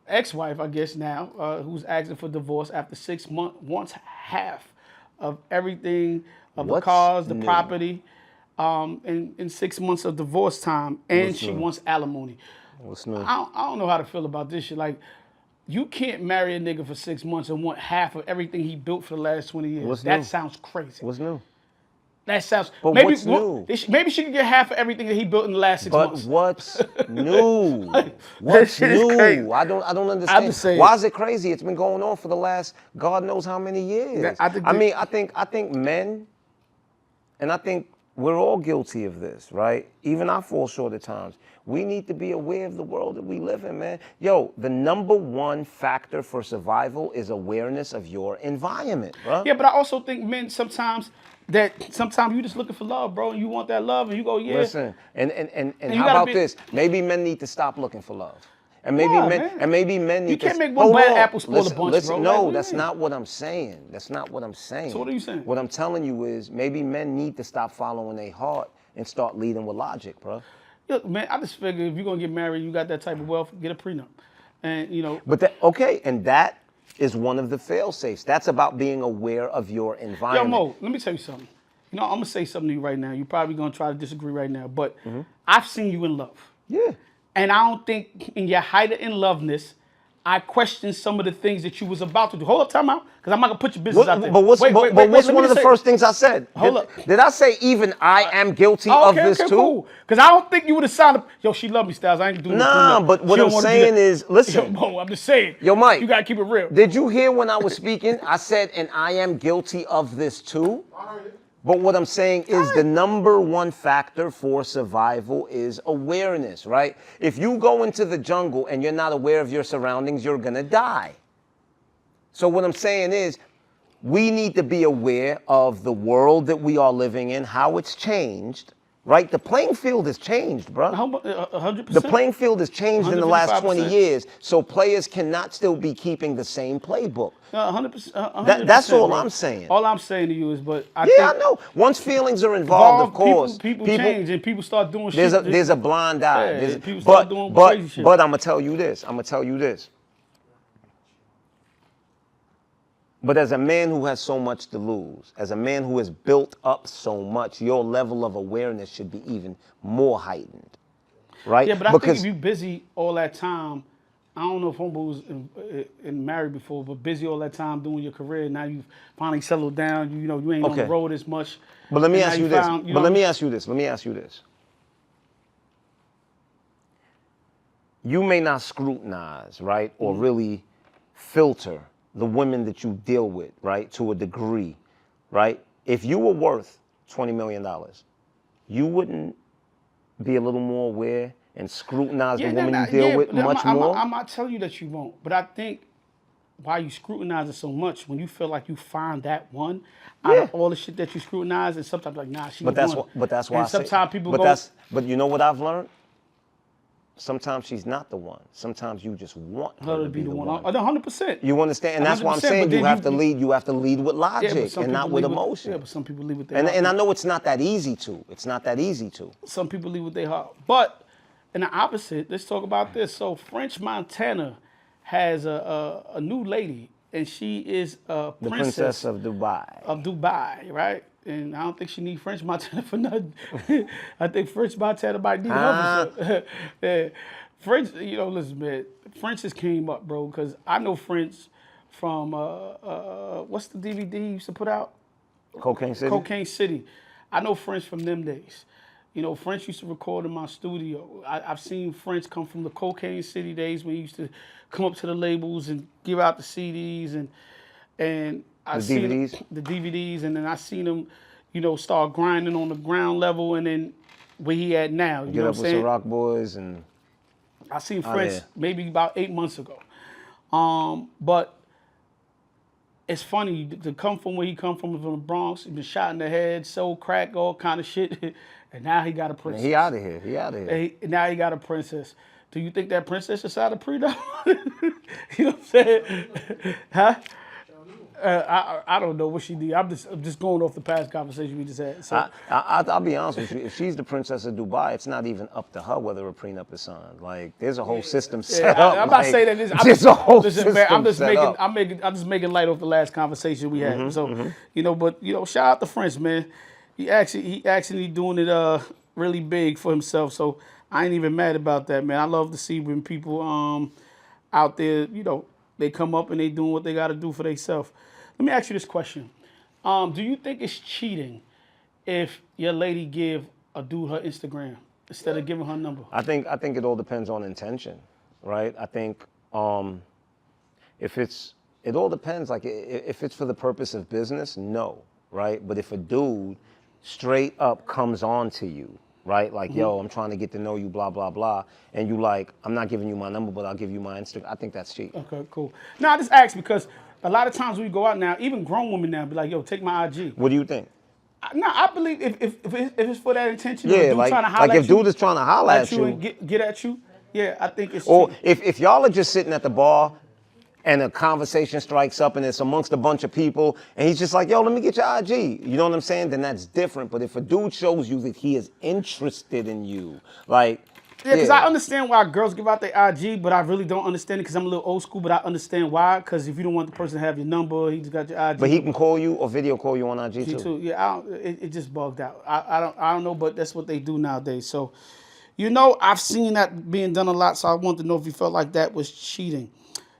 ex-wife, I guess now, who's asking for divorce after 6 months, wants half of everything, of the cars, the property, in 6 months of divorce time, and she wants alimony. What's new? I don't know how to feel about this shit. Like, you can't marry a nigga for 6 months and want half of everything he built for the last 20 years. That sounds crazy. What's new? That sounds. But what's new? Maybe she could get half of everything that he built in the last 6 months. But what's new? What's new? I don't understand. Why is it crazy? It's been going on for the last God knows how many years. I think men, and I think we're all guilty of this, right? Even I fall short at times. We need to be aware of the world that we live in, man. Yo, the number one factor for survival is awareness of your environment, bro. Yeah, but I also think men sometimes you just looking for love, bro, and you want that love, and you go, yeah. Listen, and how about this? Maybe men need to stop looking for love. And maybe men need to. You can't make one bad apple spoil a bunch, bro. No, that's not what I'm saying. That's not what I'm saying. So what are you saying? What I'm telling you is maybe men need to stop following their heart and start leading with logic, bro. Look, man, I just figure if you're gonna get married, you got that type of wealth, get a prenup, and you know. But and that is one of the fail-safes. That's about being aware of your environment. Yo, Mo, let me tell you something. You know, I'm gonna say something to you right now. You're probably gonna try to disagree right now, but I've seen you in love. Yeah. And I don't think in your height of in loveness, I question some of the things that you was about to do. Hold up, time out, because I'm not gonna put your business out there. But what's one of the first things I said? Hold up. Did I say even I am guilty of this too? Cool. Because I don't think you would have signed up. Yo, she love me, Styles. I ain't doing this. Nah, but what I'm saying is, listen. Yo, Mo, I'm just saying. Yo, Mike. You gotta keep it real. Did you hear when I was speaking? I said, and I am guilty of this too. I heard it. But what I'm saying is the number one factor for survival is awareness, right? If you go into the jungle and you're not aware of your surroundings, you're gonna die. So what I'm saying is we need to be aware of the world that we are living in, how it's changed, right? The playing field has changed, bro. 100%. The playing field has changed in the last 20 155%. years, so players cannot still be keeping the same playbook. 100%. That's all bro. I'm saying. All I'm saying to you is, but I know. Once feelings are involved, of course, people change and people start doing shit. There's a blind eye. Yeah, people start doing crazy shit. But I'm gonna tell you this. But as a man who has so much to lose, as a man who has built up so much, your level of awareness should be even more heightened, right? Yeah, but I think if you're busy all that time, I don't know if homeboy was in married before, but busy all that time doing your career, now you've finally settled down. You ain't on the road as much. But let me ask you this. Let me ask you this. You may not scrutinize, right, or really filter the women that you deal with, right, to a degree, right? If you were worth $20 million. You wouldn't be a little more aware and scrutinize the woman you deal with much more? I'm not telling you that you won't, but I think why you scrutinize it so much when you feel like you find that one out of all the shit that you scrutinize, and sometimes like, nah, she But the that's one. but that's why and I say. sometimes people but go. But you know what I've learned? Sometimes she's not the one. Sometimes you just want her to be the one. 100%. You understand? And that's why I'm 100%, saying but then you have to lead. You have to lead with logic and not with emotion. But some people lead with their And heart. and I know it's not that easy to. It's not that easy to. Some people lead with their heart. But in the opposite, let's talk about this. So French Montana has a new lady, and she is a The princess of Dubai. Of Dubai, right? And I don't think she needs French Montana for nothing. I think French Montana might need her for something. Yeah. French, listen, man. French just came up, bro, because I know French from what's the DVD you used to put out? Cocaine City. Cocaine City. I know French from them days. French used to record in my studio. I've seen French come from the Cocaine City days when he used to come up to the labels and give out the CDs and I seen the DVDs, and then I seen him, start grinding on the ground level, and then where he at now. You Get know up what I'm with saying? some Rock Boys and. I seen French yeah. maybe about 8 months ago, but it's funny to come from where he come from the Bronx. He been shot in the head, sold crack, all kind of shit, and now he got a princess. He out of here. He out of here. Now he got a princess. Do you think that princess is out of prenup? You know what I'm saying? Huh? I don't know what she did. I'm just going off the past conversation we just had. So I'll be honest with you. If she's the princess of Dubai, it's not even up to her whether a prenup is signed. Like, there's a whole system set up. I'm not saying that this. There's a whole listen, system man, I'm just making light of the last conversation we had. But shout out to French, man. He actually doing it really big for himself. So I ain't even mad about that, man. I love to see when people out there, they come up and they doing what they got to do for themselves. Let me ask you this question. Do you think it's cheating if your lady give a dude her Instagram instead of giving her number? I think it all depends on intention, right? I think it all depends. Like, if it's for the purpose of business, no, right? But if a dude straight up comes on to you, right? Like, yo, I'm trying to get to know you, blah, blah, blah. And you like, I'm not giving you my number, but I'll give you my Instagram. I think that's cheating. Okay, cool. Now, I just ask because a lot of times when we go out now, even grown women now be like, yo, take my IG. What do you think? I believe if it's for that intention, Yeah, dude like, trying to holler if dude is trying to holler at you. and get at you, yeah, I think it's Or cheating. if y'all are just sitting at the bar and a conversation strikes up and it's amongst a bunch of people and he's just like, yo, let me get your IG. You know what I'm saying? Then that's different. But if a dude shows you that he is interested in you, like, Yeah, because I understand why girls give out their IG, but I really don't understand it because I'm a little old school, but I understand why. Because if you don't want the person to have your number, he just got your IG. But he can call you or video call you on IG too. Yeah, it just bugged out. I don't know, but that's what they do nowadays. So, I've seen that being done a lot, so I wanted to know if you felt like that was cheating.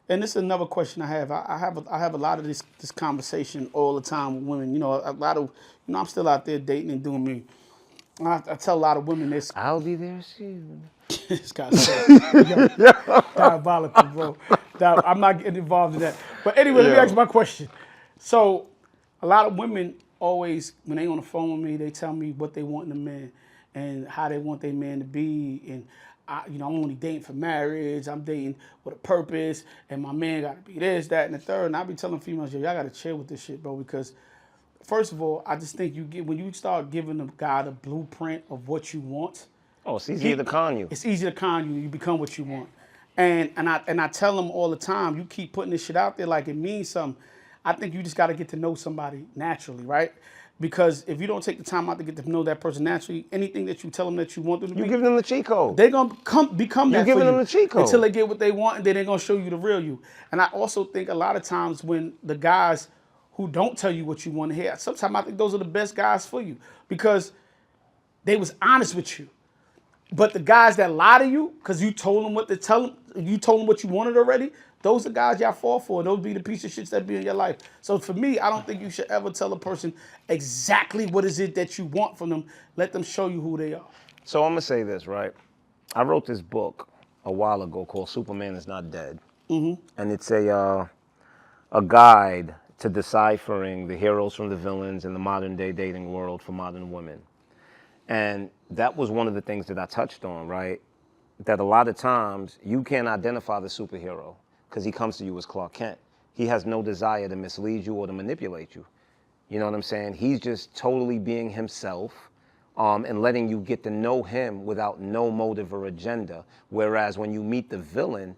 And this is another question I have. I have a lot of this conversation all the time with women. A lot of, I'm still out there dating and doing me. I tell a lot of women this. I'll be there soon. This guy's diabolical, bro. I'm not getting involved in that. But anyway, let me ask my question. So, a lot of women always, when they on the phone with me, they tell me what they want in a man and how they want their man to be. And I'm only dating for marriage. I'm dating with a purpose, and my man got to be this, that, and the third. And I be telling females, y'all got to chill with this shit, bro, because first of all, I just think when you start giving a guy the blueprint of what you want. Oh, it's easier to con you. It's easier to con you. You become what you want. And I tell them all the time, you keep putting this shit out there like it means something. I think you just got to get to know somebody naturally, right? Because if you don't take the time out to get to know that person naturally, anything that you tell them that you want them to be, You give them the cheat code. they're going to become that You're giving for you them the cheat code. until they get what they want, and then they're going to show you the real you. And I also think a lot of times when the guys who don't tell you what you want to hear, sometimes I think those are the best guys for you because they was honest with you. But the guys that lie to you because you told them what to tell them, you told them what you wanted already, those are guys y'all fall for. Those be the piece of shits that be in your life. So for me, I don't think you should ever tell a person exactly what is it that you want from them. Let them show you who they are. So I'm going to say this, right? I wrote this book a while ago called Superman is Not Dead. Mm-hmm. And it's a guide to deciphering the heroes from the villains in the modern day dating world for modern women. And that was one of the things that I touched on, right? That a lot of times you can't identify the superhero because he comes to you as Clark Kent. He has no desire to mislead you or to manipulate you. You know what I'm saying? He's just totally being himself, and letting you get to know him without no motive or agenda. Whereas when you meet the villain,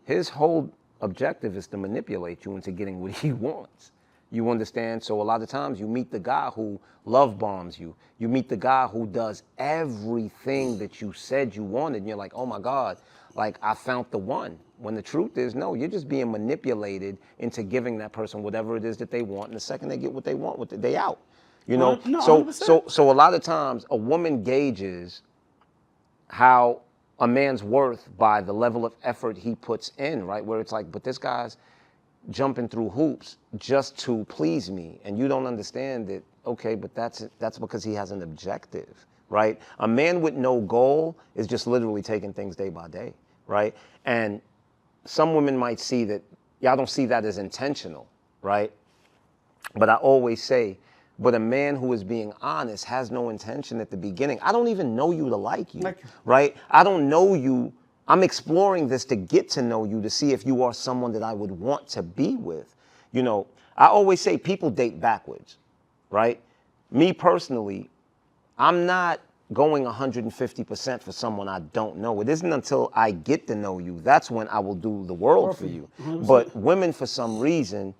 his whole objective is to manipulate you into getting what he wants. You understand? So a lot of times you meet the guy who love bombs you. You meet the guy who does everything that you said you wanted. And you're like, oh my God, like I found the one. When the truth is, no, you're just being manipulated into giving that person whatever it is that they want. And the second they get what they want, they out. You know? No, so 100%. so a lot of times a woman gauges how a man's worth by the level of effort he puts in, right? Where it's like, but this guy's jumping through hoops just to please me. And you don't understand that, okay, but that's because he has an objective, right? A man with no goal is just literally taking things day by day, right? And some women might see that, y'all don't see that as intentional, right? But I always say, but a man who is being honest has no intention at the beginning. I don't even know you to like you, right? I don't know you. I'm exploring this to get to know you, to see if you are someone that I would want to be with. You know, I always say people date backwards, right? Me personally, I'm not going 150% for someone I don't know. It isn't until I get to know you, that's when I will do the world for you. 100%. But women, for some reason,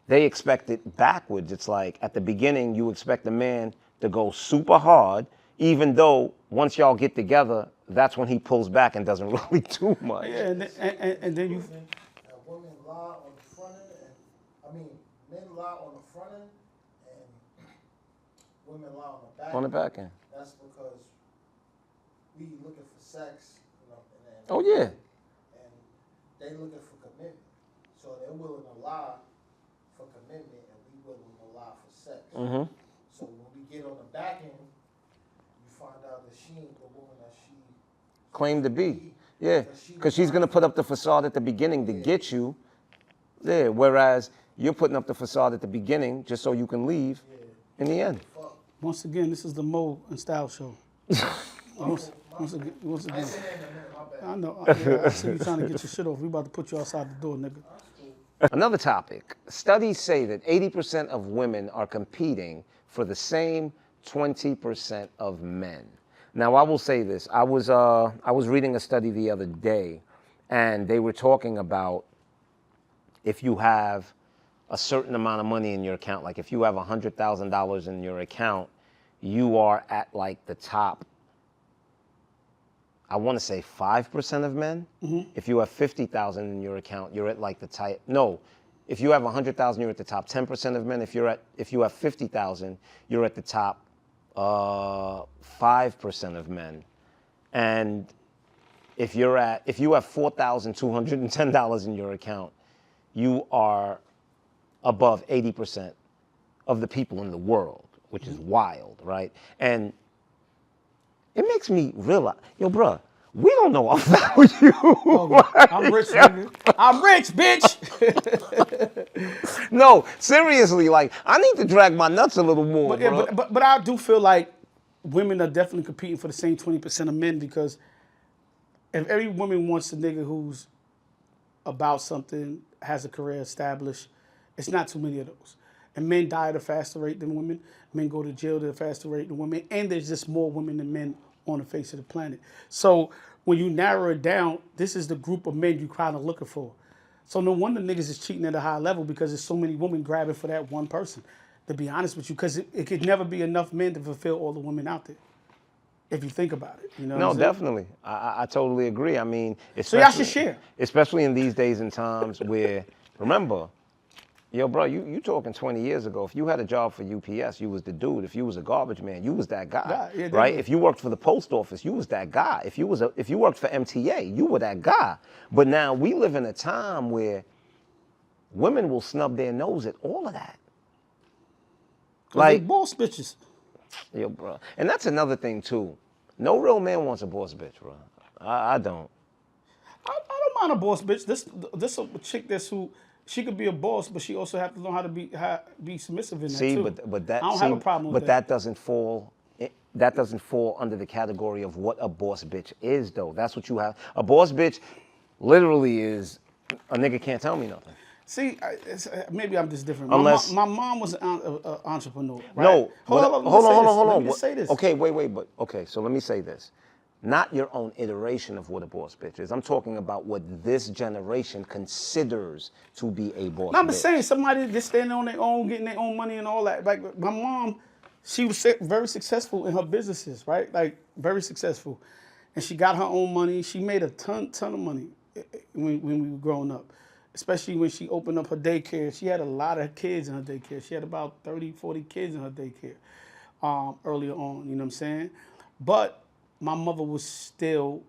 they expect it backwards. It's like at the beginning, you expect a man to go super hard, even though once y'all get together, that's when he pulls back and doesn't really do much. Yeah, and then you. Women lie on the front end, men lie on the front end, and women lie on the back end. On the back end. That's because we looking for sex, Oh yeah. and they looking for commitment. So they're willing to lie for commitment, and we willing to lie for sex. Mm-hmm. So when we get on the back end, you find out that she ain't the woman that she Claim to be. Yeah, because she's going to put up the facade at the beginning to get you. Yeah, whereas you're putting up the facade at the beginning just so you can leave in the end. Once again, this is the Moe and Styles show. once again. I know. I see you trying to get your shit off. We about to put you outside the door, nigga. Another topic. Studies say that 80% of women are competing for the same 20% of men. Now, I will say this. I was reading a study the other day, and they were talking about if you have a certain amount of money in your account, like if you have $100,000 in your account, you are at like the top, I want to say 5% of men. Mm-hmm. If you have 50,000 in your account, you're at like the type, no. If you have 100,000, you're at the top 10% of men. If you have 50,000, you're at the top 5% of men. And if you have $4,210 in your account, you are above 80% of the people in the world, which is wild, right? And it makes me realize, yo, bruh, we don't know our value. I'm rich, nigga. I'm rich, bitch. No, seriously, like, I need to drag my nuts a little more, bro. But I do feel like women are definitely competing for the same 20% of men, because if every woman wants a nigga who's about something, has a career established, it's not too many of those. And men die at a faster rate than women. Men go to jail at a faster rate than women. And there's just more women than men on the face of the planet. So when you narrow it down, this is the group of men you're kind of looking for. So no wonder niggas is cheating at a high level, because there's so many women grabbing for that one person, to be honest with you, because it could never be enough men to fulfill all the women out there, if you think about it. You know? No, definitely. I totally agree. I mean, so y'all should share. Especially in these days and times where, remember, yo, bro, you talking 20 years ago. If you had a job for UPS, you was the dude. If you was a garbage man, you was that guy, yeah, right? If you worked for the post office, you was that guy. If you worked for MTA, you were that guy. But now we live in a time where women will snub their nose at all of that. Like boss bitches. Yo, bro. And that's another thing too. No real man wants a boss bitch, bro. I don't. I don't mind a boss bitch. This a chick she could be a boss, but she also have to learn how to be submissive in that See, too. but that I don't have a problem with but that. that doesn't fall under the category of what a boss bitch is, though. That's what you have. A boss bitch, literally, is a nigga can't tell me nothing. See, maybe I'm just different. Unless my mom was an entrepreneur. Right? no, hold on. Let me just say this. Okay, wait, but okay. So let me say this. Not your own iteration of what a boss bitch is. I'm talking about what this generation considers to be a boss bitch. I'm just saying, somebody just standing on their own, getting their own money and all that. Like my mom, she was very successful in her businesses, right? Like very successful, and she got her own money. She made a ton of money when we were growing up, especially when she opened up her daycare. She had a lot of kids in her daycare. She had about 30, 40 kids in her daycare earlier on. You know what I'm saying? But my mother was still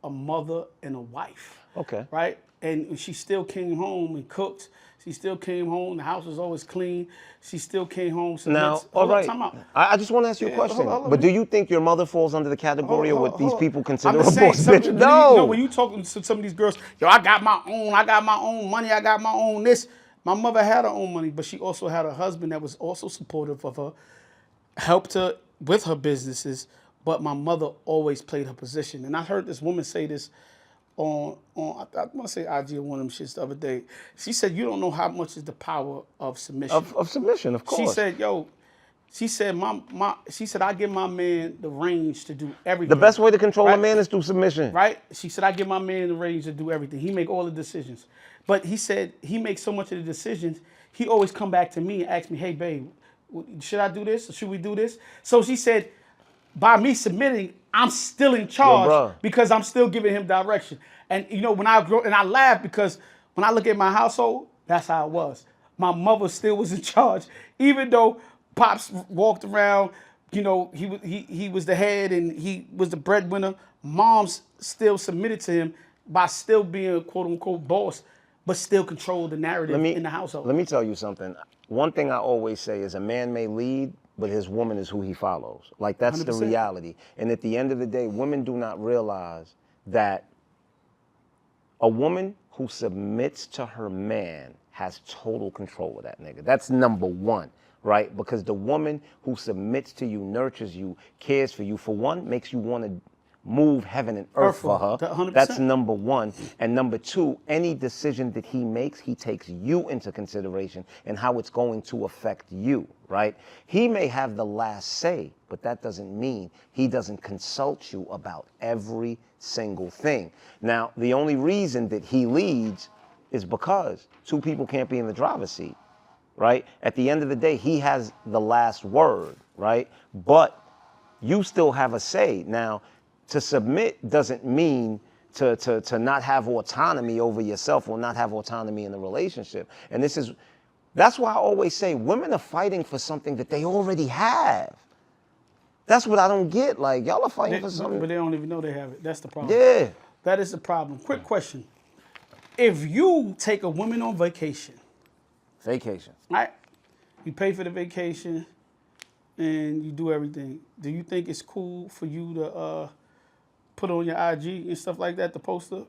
a mother and a wife. Okay. Right? And she still came home and cooked. She still came home. The house was always clean. She still came home. Now, all right. Time out. I just want to ask you a question. hold on. But do you think your mother falls under the category of what these people consider I'm a just boss saying, bitch? No. You know, when you talking to some of these girls, yo, I got my own money, I got my own this. My mother had her own money, but she also had a husband that was also supportive of her, helped her with her businesses, but my mother always played her position. And I heard this woman say this on I want to say IG or one of them shits the other day. She said, you don't know how much is the power of submission. Of submission, of course. She said, she said, I give my man the range to do everything. The best way to control a man is through submission. Right? She said, I give my man the range to do everything. He make all the decisions. But he said he makes so much of the decisions, he always come back to me and ask me, hey, babe, should I do this? Or should we do this? So she said, by me submitting, I'm still in charge because I'm still giving him direction. And you know, when I grow, and I laugh because when I look at my household, that's how it was. My mother still was in charge, even though Pops walked around. You know, he was the head and he was the breadwinner. Mom's still submitted to him by still being a quote unquote boss, but still control the narrative in the household. Let me tell you something. One thing I always say is a man may lead, but his woman is who he follows. Like, that's 100%. The reality. And at the end of the day, women do not realize that a woman who submits to her man has total control of that nigga. That's number one, right? Because the woman who submits to you, nurtures you, cares for you, for one, makes you want to move heaven and earth for her. 100%. That's number one. And number two, any decision that he makes, he takes you into consideration and how it's going to affect you, right? He may have the last say, but that doesn't mean he doesn't consult you about every single thing. Now, the only reason that he leads is because two people can't be in the driver's seat, right? At the end of the day, he has the last word, right? But you still have a say. Now, to submit doesn't mean to not have autonomy over yourself or not have autonomy in the relationship. And that's why I always say women are fighting for something that they already have. That's what I don't get. Like, y'all are fighting for something. But they don't even know they have it. That's the problem. Yeah. That is the problem. Quick question. If you take a woman on vacation. Right? You pay for the vacation and you do everything. Do you think it's cool for you to put on your IG and stuff like that, the poster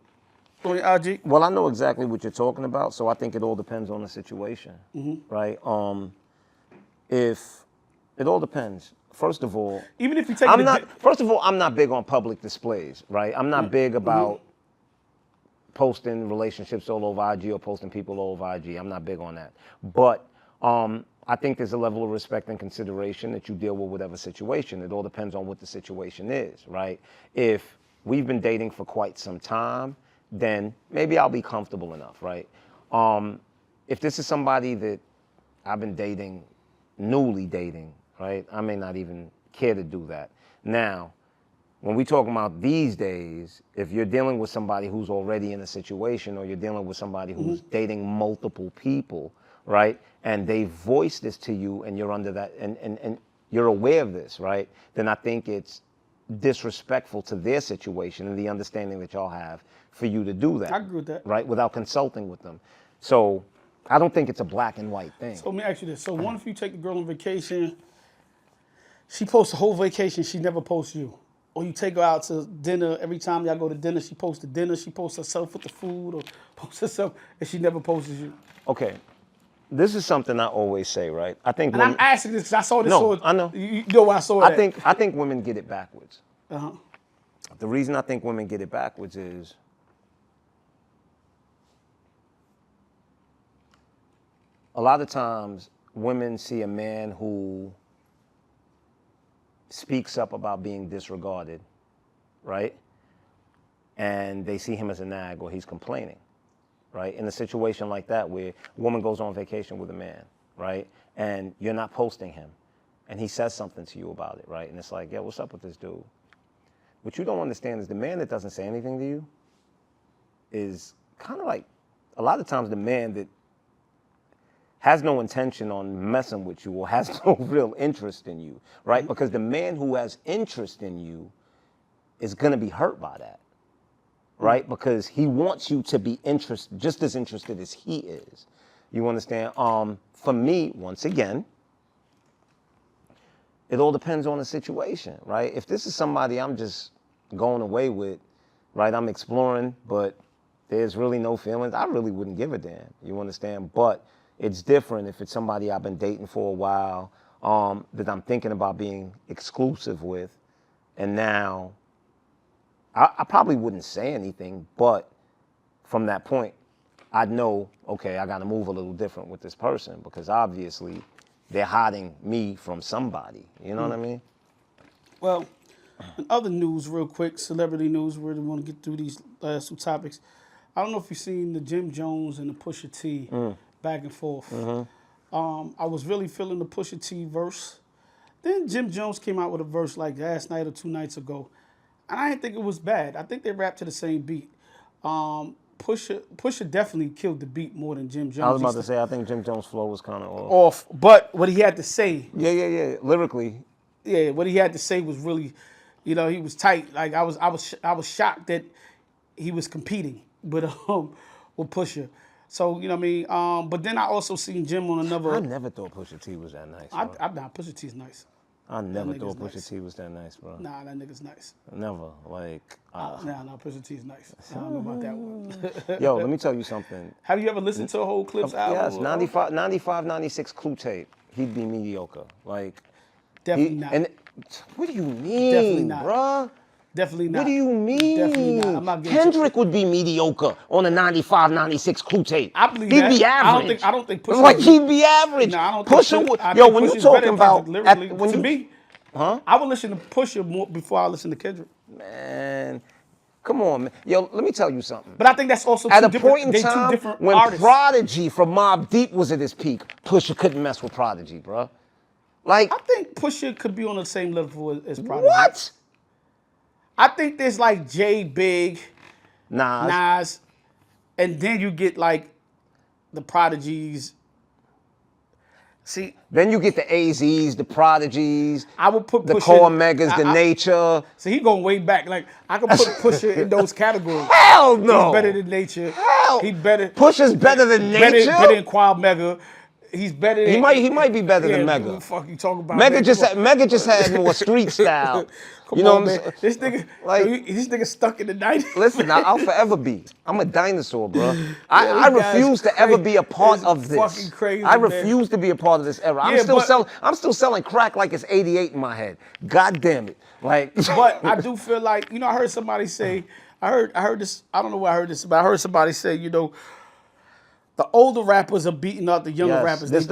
on your IG? Well, I know exactly what you're talking about, so I think it all depends on the situation, right? If it all depends. First of all, even if you take, first of all, I'm not big on public displays, right? I'm not big about posting relationships all over IG or posting people all over IG. I'm not big on that, but I think there's a level of respect and consideration that you deal with whatever situation. It all depends on what the situation is, right? If we've been dating for quite some time, then maybe I'll be comfortable enough, right? If this is somebody that I've been dating, newly dating, right? I may not even care to do that. Now, when we talk about these days, if you're dealing with somebody who's already in a situation or you're dealing with somebody who's dating multiple people, right? And they voice this to you and you're under that, and you're aware of this, right? Then I think it's disrespectful to their situation and the understanding that y'all have for you to do that. I agree with that. Right? Without consulting with them. So I don't think it's a black and white thing. So let me ask you this. So what if you take the girl on vacation, she posts the whole vacation, she never posts you. or you take her out to dinner. Every time y'all go to dinner, she posts the dinner. She posts herself with the food, or posts herself, and she never posts you. Okay, this is something I always say, right? I think And women, I'm asking this because I saw this. No, I know. You know where I saw that. I think women get it backwards. Uh-huh. The reason I think women get it backwards is a lot of times women see a man who speaks up about being disregarded, right? And they see him as a nag or he's complaining, right? In a situation like that where a woman goes on vacation with a man, right? And you're not posting him and he says something to you about it, right? And it's like, yeah, what's up with this dude? What you don't understand is the man that doesn't say anything to you is kind of like, a lot of times the man that has no intention on messing with you or has no real interest in you, right? Because the man who has interest in you is going to be hurt by that, right? Because he wants you to be just as interested as he is. You understand? For me, once again, it all depends on the situation, right? If this is somebody I'm just going away with, right? I'm exploring, but there's really no feelings. I really wouldn't give a damn. You understand? But it's different if it's somebody I've been dating for a while, that I'm thinking about being exclusive with, and now I probably wouldn't say anything, but from that point, I'd know, okay, I got to move a little different with this person because obviously they're hiding me from somebody. You know what I mean? Well, in other news, real quick, celebrity news, we really want to get through these last two topics. I don't know if you've seen the Jim Jones and the Pusha T back and forth. I was really feeling the Pusha T verse. Then Jim Jones came out with a verse like last night or 2 nights ago. And I didn't think it was bad. I think they rapped to the same beat. Pusha definitely killed the beat more than Jim Jones. I was about to say, I think Jim Jones' flow was kind of off. But what he had to say. Yeah. Lyrically. Yeah, what he had to say was really, he was tight. Like I was shocked that he was competing with Pusha. So, you know what I mean? But then I also seen Jim on another. I never thought Pusha T was that nice. Nah, Pusha T's nice. I never thought Pusha T was that nice, bro. Nah, that nigga's nice. Never. Like, Nah, Pusha T's nice. I don't know about that one. Yo, let me tell you something. Have you ever listened to a whole Clips album? Yes, 95, 96 Clue tape. He'd be mediocre. Like, definitely not. And what do you mean, Definitely not. bruh? Definitely not. What do you mean? Definitely not. I'm not getting Kendrick would be mediocre on a 95, 96 Clue tape. I believe he'd that. be average. I don't think Pusha. Like he'd be average. No, I don't Pusha think would. I Yo, think when you Pusha's talking better about lyrically, when to you, me, huh? I would listen to Pusha more before I listen to Kendrick. Man, come on, man. Yo, let me tell you something. But I think that's also at two a different, point in they time two different when artists. Prodigy from Mobb Deep was at his peak, Pusha couldn't mess with Prodigy, bro. Like, I think Pusha could be on the same level as Prodigy. what? I think there's like Jay, Big, Nas, and then you get like the Prodigies. See, then you get the AZs, the Prodigies, I would put the Pusha Core Megas, the Nature. So he going way back. Like I could put Pusha in those categories. Hell no. He's better than Nature. Hell. He better. Pusha's better than Nature. Better than Quad Mega. He's better than. He might be better than Mega. What the fuck you talking about? Mega just had more street style. Come you know on, what I'm man. saying? This nigga stuck in the 90s. Listen, I'll forever be. I'm a dinosaur, bro. I refuse to ever be a part of this. Fucking crazy, I refuse to be a part of this era. I'm still selling crack like it's 88 in my head. God damn it. Like, but I do feel like, I heard somebody say, I heard this, I don't know where I heard this, but I heard somebody say, the older rappers are beating up the younger rappers. This is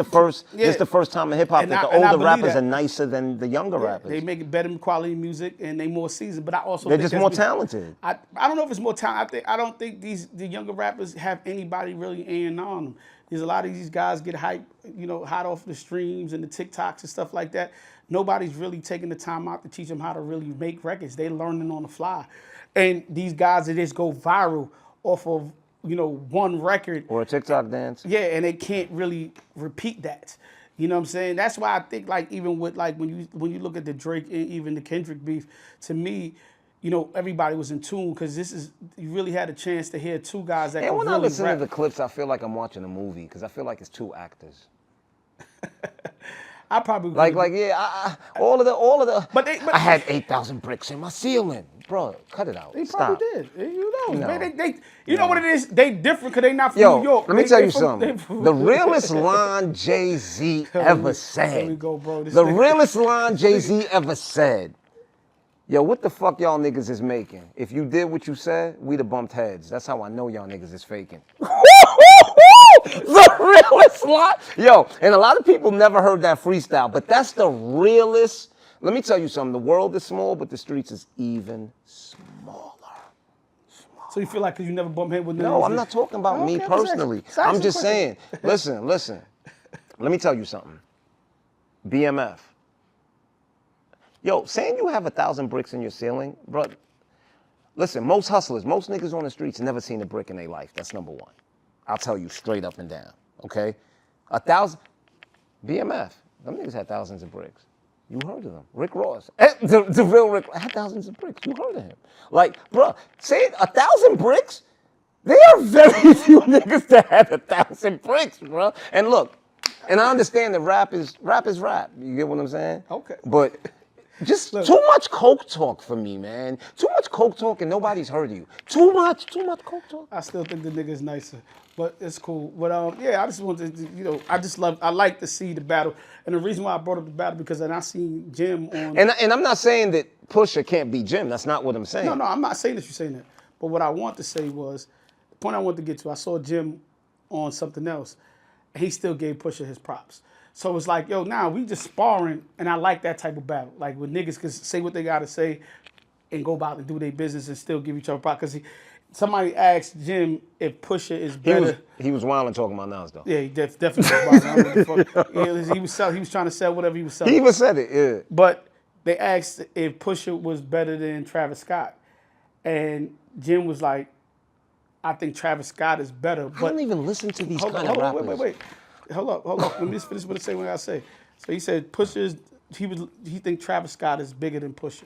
the first time in hip hop that the older rappers are nicer than the younger rappers. They make better quality music and they more seasoned. But I also they're think just more talented. I don't know if it's more talent. I don't think the younger rappers have anybody really on them. There's a lot of these guys get hype, hot off the streams and the TikToks and stuff like that. Nobody's really taking the time out to teach them how to really make records. They're learning on the fly, and these guys that just go viral off of one record. Or a TikTok dance. Yeah, and they can't really repeat that. You know what I'm saying? That's why I think like even with like when you look at the Drake and even the Kendrick beef, to me, everybody was in tune because you really had a chance to hear two guys that And when really I listen rap. to the clips, I feel like I'm watching a movie because I feel like it's two actors. I probably Like yeah, all of the. But I had 8,000 bricks in my ceiling, bro. Cut it out. They Stop. probably did. Who knows, No. man? You know what it is? They different because they not from Yo, New York. let me tell you from, something. The realest line Jay-Z ever said. Here we go, bro. The realest line Jay-Z ever said. Yo, what the fuck y'all niggas is making? If you did what you said, we'd have bumped heads. That's how I know y'all niggas is faking. The realest line. Yo, and a lot of people never heard that freestyle, but that's the realest. Let me tell you something. The world is small, but the streets is even smaller. So you feel like because you never bump head with No, I'm not talking about me personally. I'm just saying, listen. Let me tell you something. BMF. Yo, saying you have 1,000 bricks in your ceiling, bro. Listen, most hustlers, most niggas on the streets never seen a brick in their life. That's number one. I'll tell you straight up and down, okay? 1,000, BMF, them niggas had thousands of bricks. You heard of them. Rick Ross, the real Rick, had thousands of bricks. You heard of him. Like, bro, saying 1,000 bricks? There are very few niggas that had 1,000 bricks, bro. And look, and I understand that rap is rap. You get what I'm saying? Okay. But just too much coke talk for me, man. Too much coke talk and nobody's heard of you. Too much coke talk. I still think the nigga is nicer, but it's cool. But yeah, I just wanted to, I like to see the battle. And the reason why I brought up the battle because then I seen Jim on. And I'm not saying that Pusha can't beat Jim. That's not what I'm saying. No, I'm not saying that you're saying that. But what I want to say was, the point I wanted to get to, I saw Jim on something else, and he still gave Pusha his props. So it's like, yo, now we just sparring, and I like that type of battle. Like when niggas can say what they gotta say and go about and do their business and still give each other props. Because somebody asked Jim if Pusha is better. He was wilding talking about Nas though. Yeah, he definitely was wilding. He was trying to sell whatever he was selling. He even said it, yeah. But they asked if Pusha was better than Travis Scott. And Jim was like, I think Travis Scott is better. But I don't even listen to these kind of rappers. Wait. Hold up. Let me just finish what I say when I say. So he said he think Travis Scott is bigger than Pusha.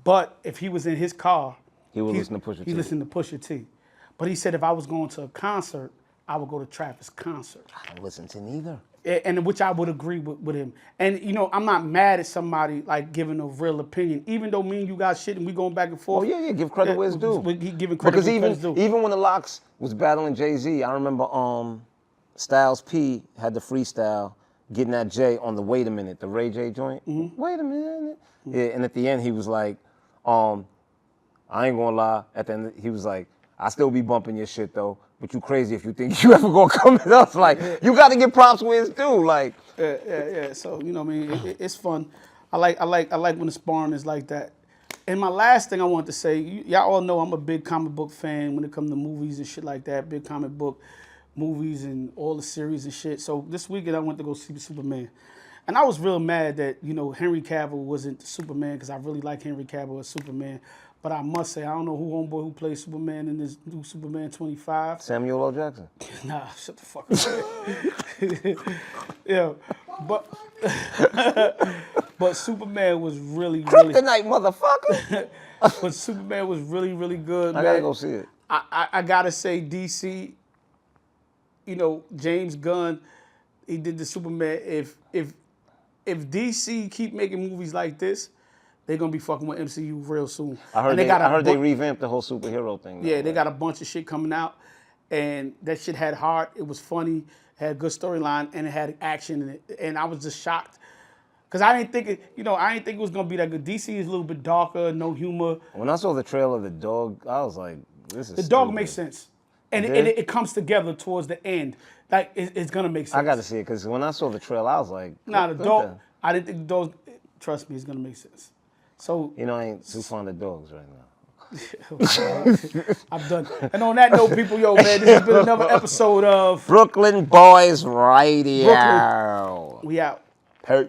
But if he was in his car, he would listen to Pusha T. He listened to Pusha T. But he said if I was going to a concert, I would go to Travis' concert. I don't listen to neither. And which I would agree with him. And I'm not mad at somebody like giving a real opinion, even though me and you got shit and we going back and forth. Oh yeah, give credit where it's due. He giving credit because where it's due. even when the Locks was battling Jay-Z, I remember Styles P had the freestyle getting that J on the Wait a Minute, the Ray J joint. Mm-hmm. Wait a minute. Mm-hmm. Yeah, and at the end he was like, I ain't gonna lie. At the end he was like, I still be bumping your shit though, but you crazy if you think you ever gonna come at us. Like, you gotta get props where it's due. Like, yeah. So what I mean, it's fun. I like when the sparring is like that. And my last thing I want to say, y'all all know I'm a big comic book fan when it comes to movies and shit like that. Big comic book movies and all the series and shit. So this weekend I went to go see Superman. And I was real mad that, Henry Cavill wasn't Superman because I really like Henry Cavill as Superman. But I must say, I don't know homeboy who plays Superman in this new Superman 25. Samuel L. Jackson. Nah, shut the fuck up. Yeah, but Superman was really Kryptonite, motherfucker. But Superman was really good. I gotta go see it. I gotta say, DC. James Gunn, he did the Superman. If DC keep making movies like this, they're gonna be fucking with MCU real soon. I heard they revamped the whole superhero thing. Yeah, they got a bunch of shit coming out, and that shit had heart. It was funny, had a good storyline, and it had action in it. And I was just shocked because I didn't think it was gonna be that good. DC is a little bit darker, no humor. When I saw the trailer of the dog, I was like, this is the dog makes sense, and it comes together towards the end. Like it's gonna make sense. I got to see it because when I saw the trailer, I was like, the dog. I didn't think the dog. Trust me, it's gonna make sense. So I ain't too fond of dogs right now. I'm done. And on that note, people, man, this has been another episode of Brooklyn Boys Radio. Brooklyn. We out. Peace.